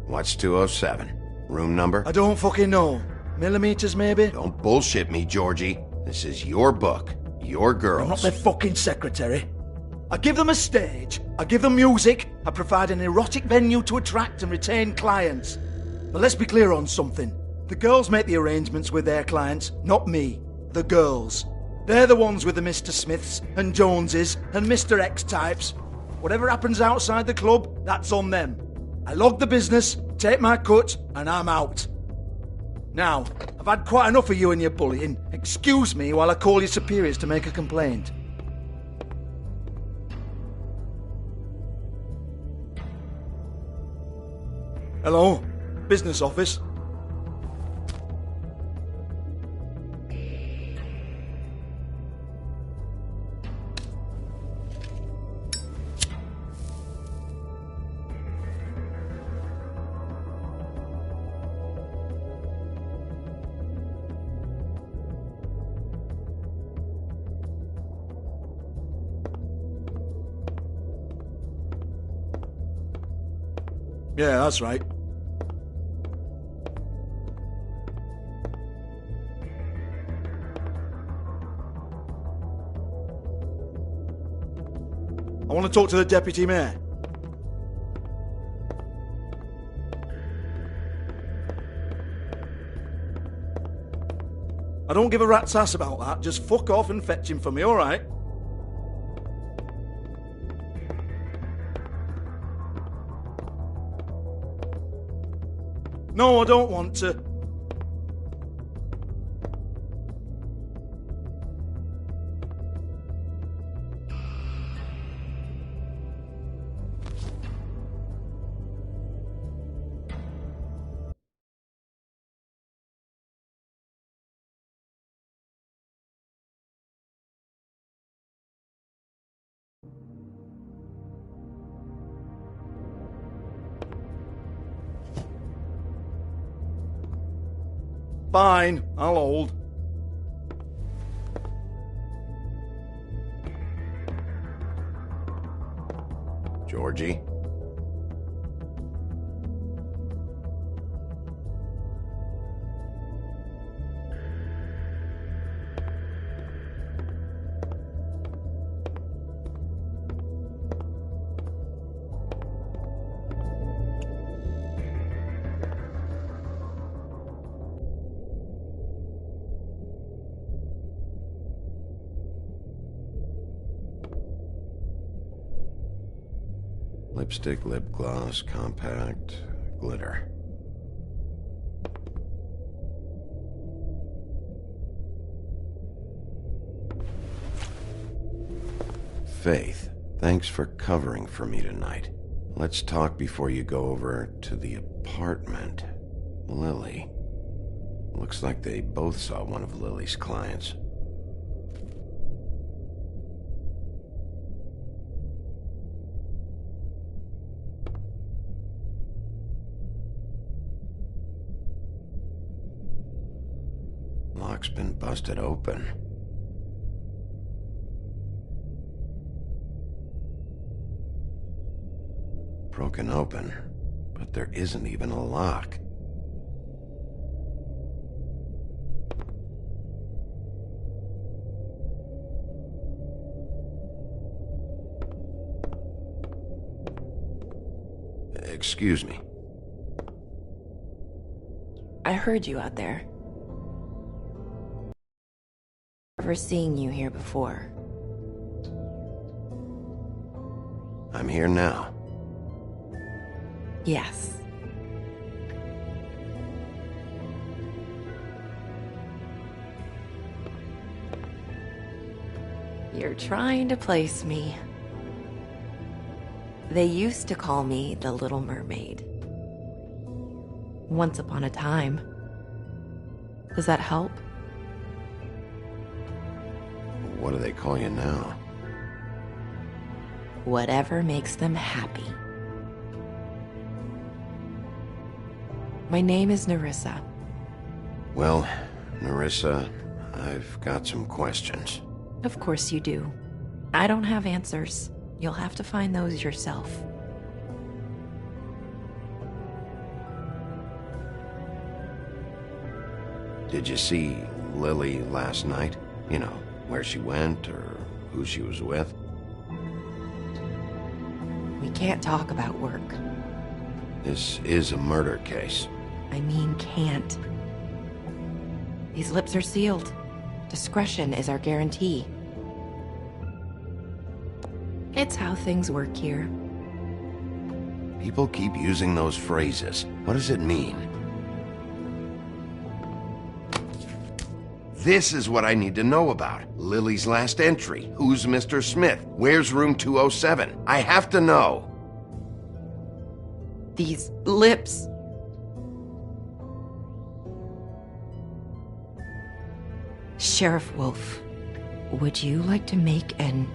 What's 207? Room number? I don't fucking know. Millimeters, maybe? Don't bullshit me, Georgie. This is your book. Your girls. I'm not their fucking secretary. I give them a stage. I give them music. I provide an erotic venue to attract and retain clients. But let's be clear on something. The girls make the arrangements with their clients, not me. The girls. They're the ones with the Mr. Smiths and Joneses and Mr. X types. Whatever happens outside the club, that's on them. I log the business, take my cut, and I'm out. Now, I've had quite enough of you and your bullying. Excuse me while I call your superiors to make a complaint. Hello? Business office? Yeah, that's right. I want to talk to the deputy mayor. I don't give a rat's ass about that. Just fuck off and fetch him for me, all right? No, I don't want to. Fine, I'll hold. Georgie? Lipstick, lip gloss, compact, glitter. Faith, thanks for covering for me tonight. Let's talk before you go over to the apartment. Lily, Looks like they both saw one of Lily's clients. Lock's been busted open. Broken open, but there isn't even a lock. Excuse me. I heard you out there. Never seen you here before. I'm here now. Yes. You're trying to place me. They used to call me the Little Mermaid. Once upon a time. Does that help? What do they call you now? Whatever makes them happy. My name is Nerissa. Well, Nerissa, I've got some questions. Of course you do. I don't have answers. You'll have to find those yourself. Did you see Lily last night? You know, where she went or who she was with? We can't talk about work. This is a murder case. I mean can't. These lips are sealed. Discretion is our guarantee. It's how things work here. People keep using those phrases. What does it mean? This is what I need to know about. Lily's last entry. Who's Mr. Smith? Where's room 207? I have to know. These lips. Sheriff Wolf, would you like to make an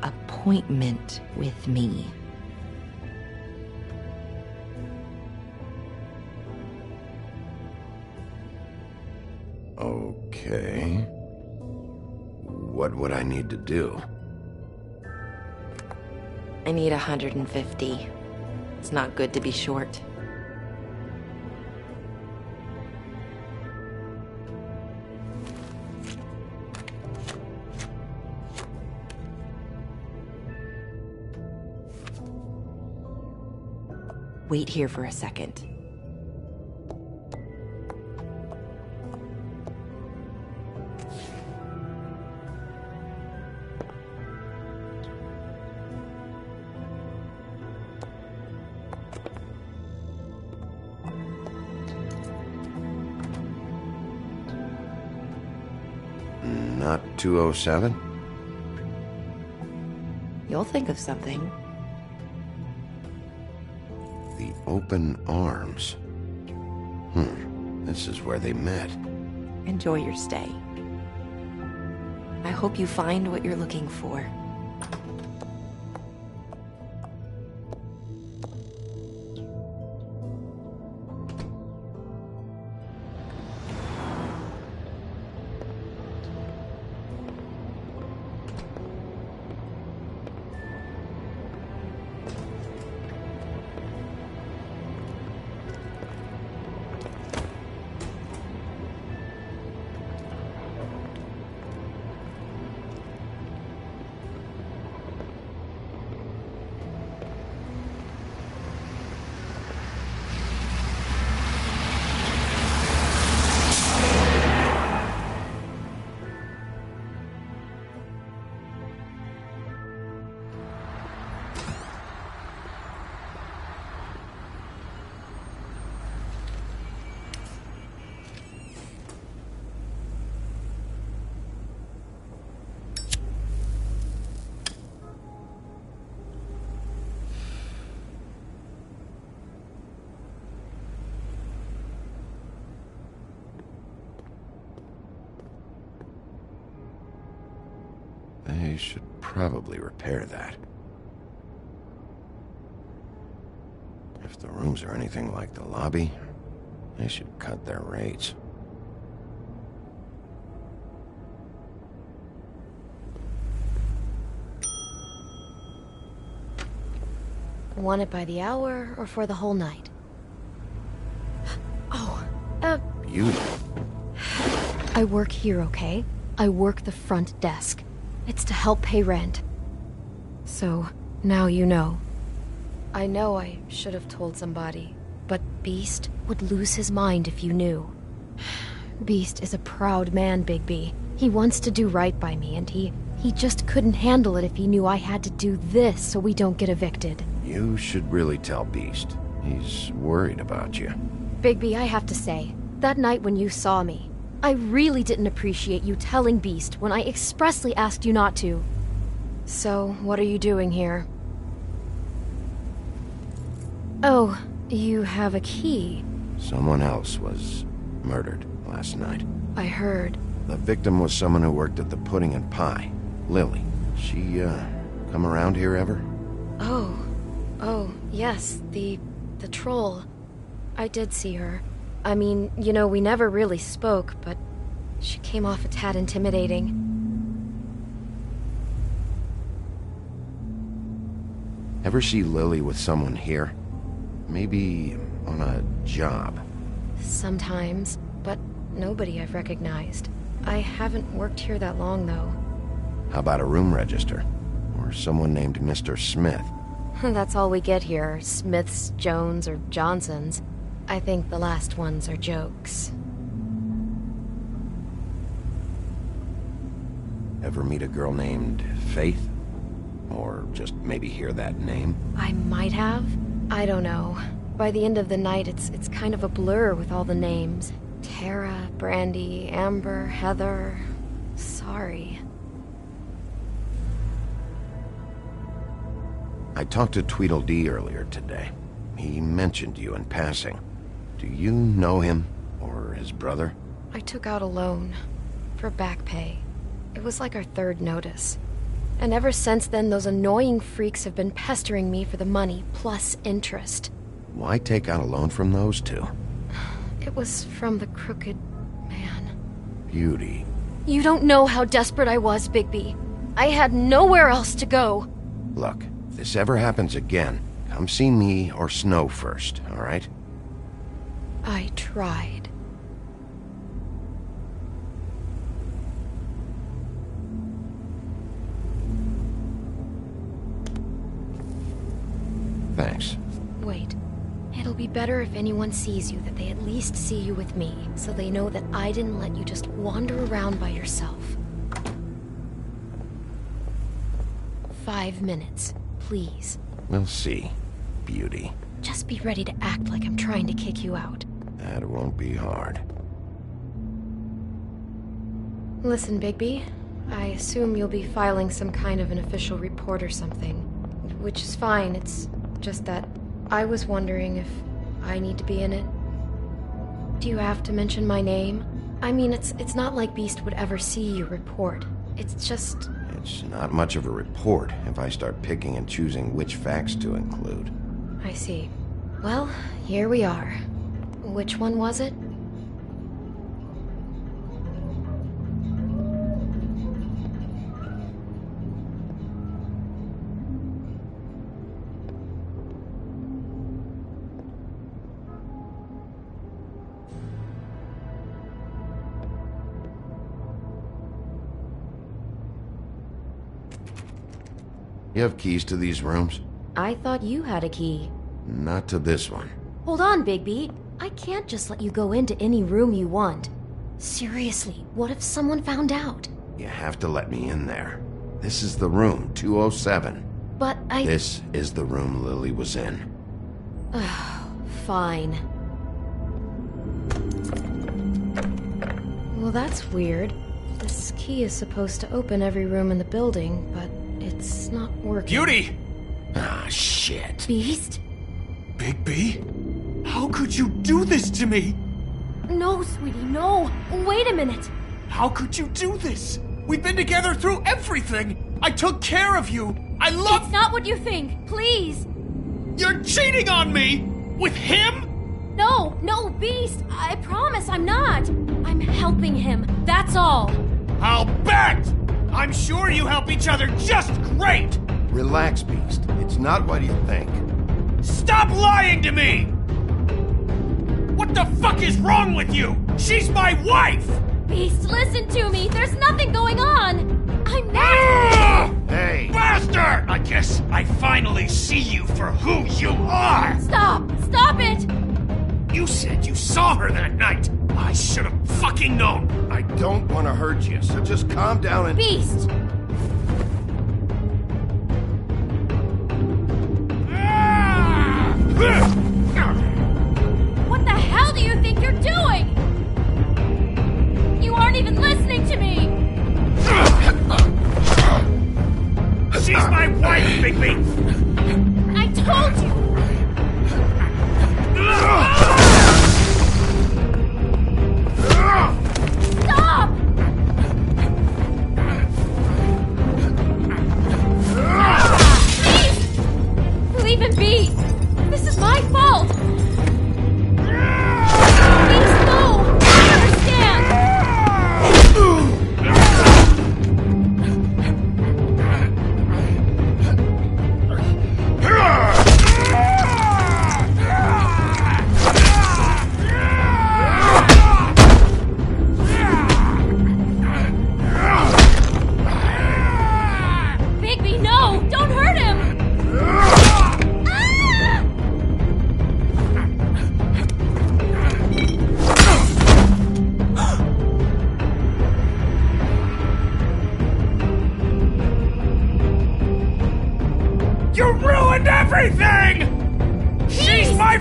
appointment with me? Okay. What would I need to do? I need 150. It's not good to be short. Wait here for a second. Not 207? You'll think of something. The open arms. This is where they met. Enjoy your stay. I hope you find what you're looking for. They should probably repair that. If the rooms are anything like the lobby, they should cut their rates. Want it by the hour or for the whole night? Oh, Beauty. I work here, okay? I work the front desk. It's to help pay rent. So, now you know. I know I should have told somebody, but Beast would lose his mind if you knew. Beast is a proud man, Bigby. He wants to do right by me, and he just couldn't handle it if he knew I had to do this so we don't get evicted. You should really tell Beast. He's worried about you. Bigby, I have to say, that night when you saw me, I really didn't appreciate you telling Beast when I expressly asked you not to. So, what are you doing here? Oh, you have a key. Someone else was murdered last night. I heard. The victim was someone who worked at the Pudding and Pie. Lily. She, come around here ever? Oh, yes, the troll. I did see her. I mean, you know, we never really spoke, but she came off a tad intimidating. Ever see Lily with someone here? Maybe on a job? Sometimes, but nobody I've recognized. I haven't worked here that long, though. How about a room register? Or someone named Mr. Smith? That's all we get here, Smiths, Jones, or Johnsons. I think the last ones are jokes. Ever meet a girl named Faith? Or just maybe hear that name? I might have. I don't know. By the end of the night, it's kind of a blur with all the names. Tara, Brandy, Amber, Heather... Sorry. I talked to Tweedledee earlier today. He mentioned you in passing. Do you know him? Or his brother? I took out a loan. For back pay. It was like our third notice. And ever since then, those annoying freaks have been pestering me for the money, plus interest. Why take out a loan from those two? It was from the Crooked Man. Beauty. You don't know how desperate I was, Bigby. I had nowhere else to go. Look, if this ever happens again, come see me or Snow first, all right? I tried. Thanks. Wait. It'll be better if anyone sees you that they at least see you with me, so they know that I didn't let you just wander around by yourself. 5 minutes, please. We'll see, Beauty. Just be ready to act like I'm trying to kick you out. That won't be hard. Listen, Bigby. I assume you'll be filing some kind of an official report or something. Which is fine, it's just that I was wondering if I need to be in it. Do you have to mention my name? I mean, it's not like Beast would ever see your report. It's just... It's not much of a report if I start picking and choosing which facts to include. I see. Well, here we are. Which one was it? You have keys to these rooms? I thought you had a key. Not to this one. Hold on, Bigby. I can't just let you go into any room you want. Seriously, what if someone found out? You have to let me in there. This is the room, 207. But I... This is the room Lily was in. Fine. Well, that's weird. This key is supposed to open every room in the building, but it's not working. Beauty! Ah, shit. Beast? Bigby? How could you do this to me? No, sweetie, no! Wait a minute! How could you do this? We've been together through everything! I took care of you. I love... It's not what you think. Please. You're cheating on me! With him? No, Beast. I promise I'm not. I'm helping him. That's all. I'll bet! I'm sure you help each other just great! Relax, Beast. It's not what you think. Stop lying to me! What the fuck is wrong with you? She's my wife! Beast, listen to me. There's nothing going on. I'm not... Hey! Bastard! I guess I finally see you for who you are! Stop! Stop it! You said you saw her that night! I should have fucking known! I don't want to hurt you, so just calm down and... Beast! What the hell do you think you're doing? You aren't even listening to me! She's my wife, Bigby! I told you! Stop! Please! Leave him be! This is my fault! Please, no! I understand! Bigby, no! Don't hurt him! You ruined everything! She's my...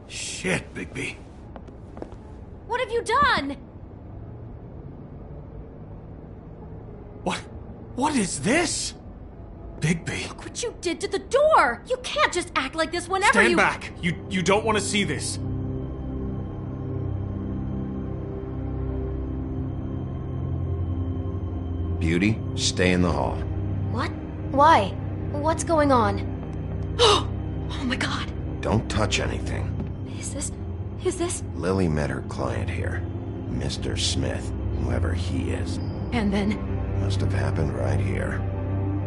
Shit, Bigby. What have you done? What is this? Bigby. Look what you did to the door! You can't just act like this whenever Stand you... back! You don't want to see this. Beauty, stay in the hall. What? Why? What's going on? Oh my god. Don't touch anything. Is this? Lily met her client here. Mr. Smith, whoever he is. And then? Must have happened right here.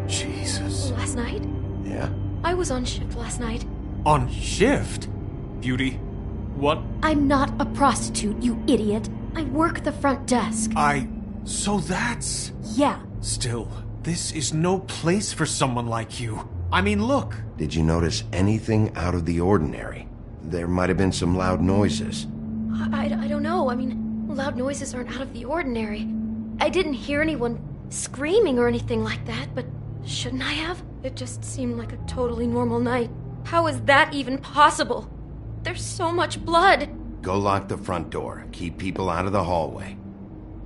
Jesus. Last night? Yeah? I was on shift last night. On shift? Beauty, what? I'm not a prostitute, you idiot. I work the front desk. So that's... Yeah. Still, this is no place for someone like you. I mean, look. Did you notice anything out of the ordinary? There might have been some loud noises. I don't know. I mean, loud noises aren't out of the ordinary. I didn't hear anyone screaming or anything like that, but shouldn't I have? It just seemed like a totally normal night. How is that even possible? There's so much blood. Go lock the front door. Keep people out of the hallway.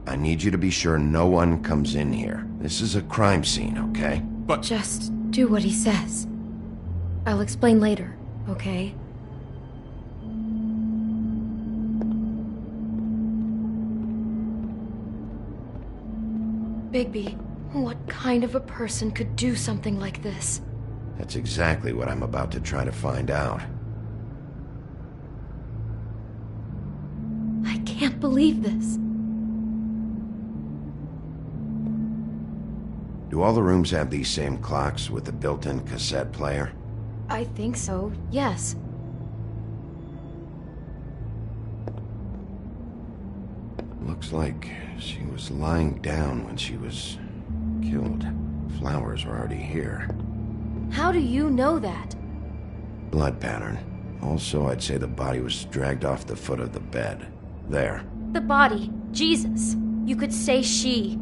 I need you to be sure no one comes in here. This is a crime scene, okay? But... Just do what he says. I'll explain later, okay? Bigby, what kind of a person could do something like this? That's exactly what I'm about to try to find out. I can't believe this. Do all the rooms have these same clocks with the built-in cassette player? I think so, yes. Looks like she was lying down when she was killed. Flowers were already here. How do you know that? Blood pattern. Also, I'd say the body was dragged off the foot of the bed. There. The body. Jesus. You could say she.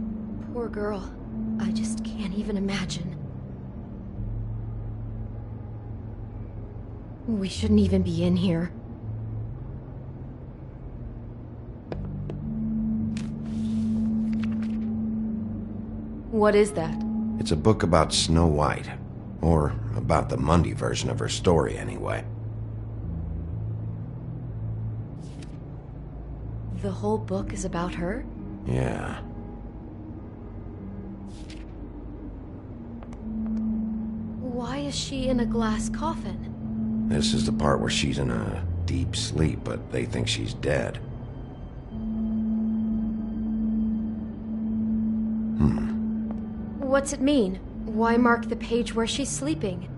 Poor girl. I just can't even imagine. We shouldn't even be in here. What is that? It's a book about Snow White. Or about the Mundy version of her story, anyway. The whole book is about her? Yeah. Why is she in a glass coffin? This is the part where she's in a deep sleep, but they think she's dead. What's it mean? Why mark the page where she's sleeping?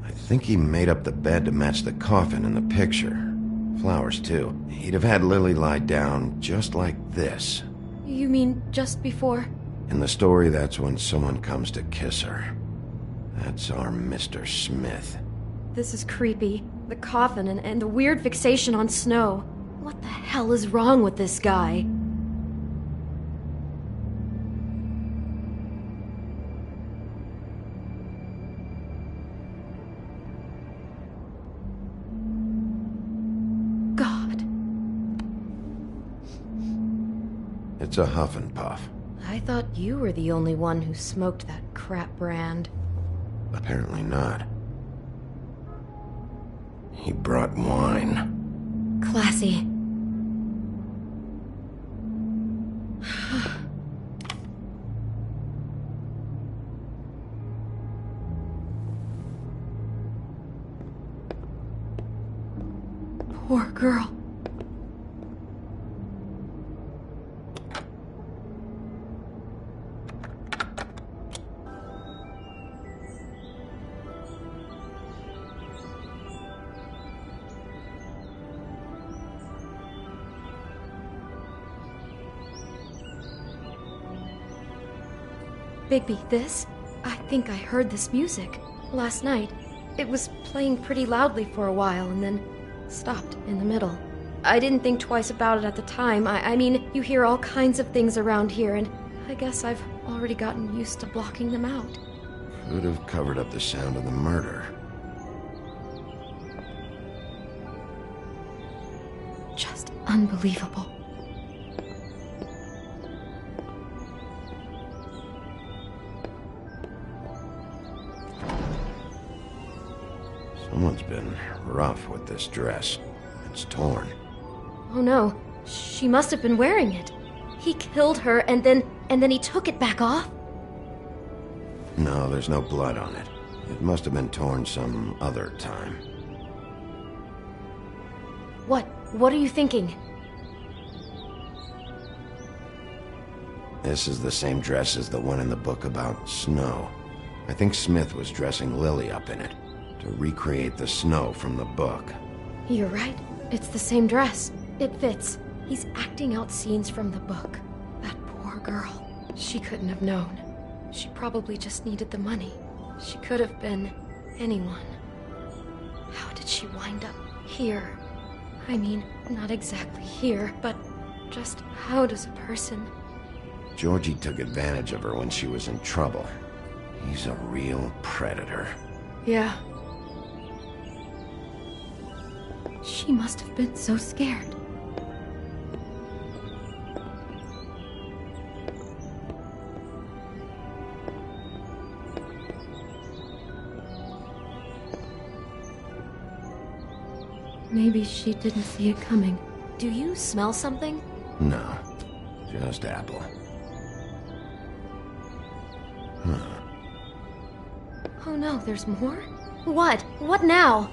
I think he made up the bed to match the coffin in the picture. Flowers, too. He'd have had Lily lie down just like this. You mean just before? In the story, that's when someone comes to kiss her. That's our Mr. Smith. This is creepy. The coffin and the weird fixation on Snow. What the hell is wrong with this guy? God. It's a huff and puff. I thought you were the only one who smoked that crap brand. Apparently not. He brought wine. Classy. Poor girl. Bigby, this? I think I heard this music last night. It was playing pretty loudly for a while and then stopped in the middle. I didn't think twice about it at the time. I mean, you hear all kinds of things around here, and I guess I've already gotten used to blocking them out. Could have covered up the sound of the murder. Just unbelievable. Someone's been rough with this dress. It's torn. Oh no, she must have been wearing it. He killed her and then he took it back off? No, there's no blood on it. It must have been torn some other time. What are you thinking? This is the same dress as the one in the book about Snow. I think Smith was dressing Lily up in it to recreate the Snow from the book. You're right. It's the same dress. It fits. He's acting out scenes from the book. That poor girl. She couldn't have known. She probably just needed the money. She could have been anyone. How did she wind up here? I mean, not exactly here, but just how does a person... Georgie took advantage of her when she was in trouble. He's a real predator. Yeah. She must have been so scared. Maybe she didn't see it coming. Do you smell something? No, just apple. Huh. Oh no, there's more? What? What now?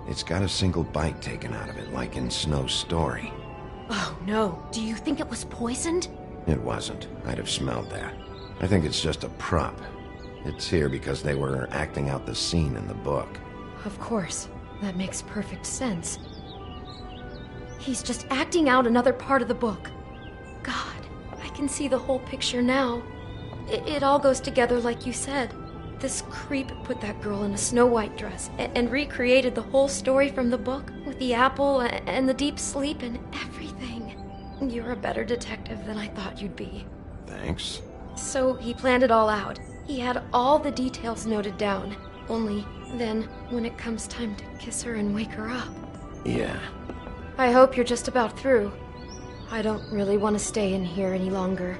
It's got a single bite taken out of it, like in Snow's story. Oh no, do you think it was poisoned? It wasn't. I'd have smelled that. I think it's just a prop. It's here because they were acting out the scene in the book. Of course. That makes perfect sense. He's just acting out another part of the book. God, I can see the whole picture now. It all goes together like you said. This creep put that girl in a Snow White dress and recreated the whole story from the book with the apple and the deep sleep and everything. You're a better detective than I thought you'd be. Thanks. So he planned it all out. He had all the details noted down. Only then, when it comes time to kiss her and wake her up. Yeah. I hope you're just about through. I don't really want to stay in here any longer.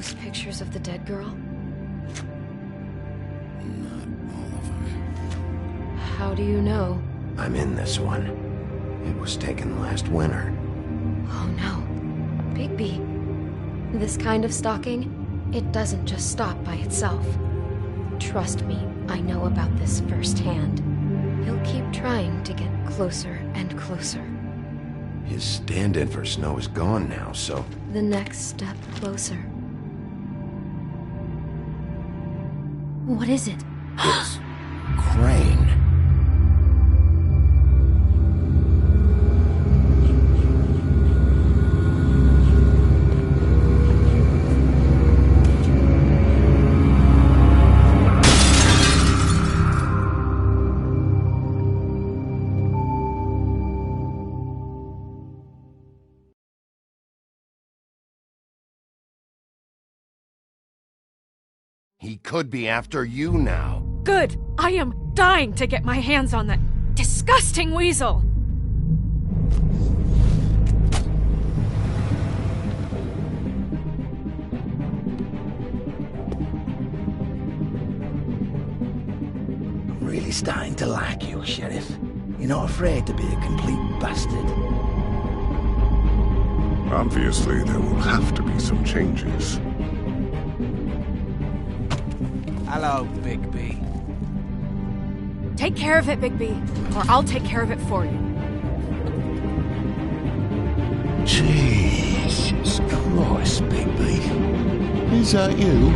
those pictures of the dead girl? Not all of them. How do you know? I'm in this one. It was taken last winter. Oh no. Bigby. This kind of stalking, it doesn't just stop by itself. Trust me, I know about this firsthand. He'll keep trying to get closer and closer. His stand-in for Snow is gone now, so... The next step closer. What is it? It's... Crane. He could be after you now. Good! I am dying to get my hands on that disgusting weasel! I'm really starting to like you, Sheriff. You're not afraid to be a complete bastard. Obviously, there will have to be some changes. Hello, Bigby. Take care of it, Bigby, or I'll take care of it for you. Jesus Christ, Bigby. Is that you?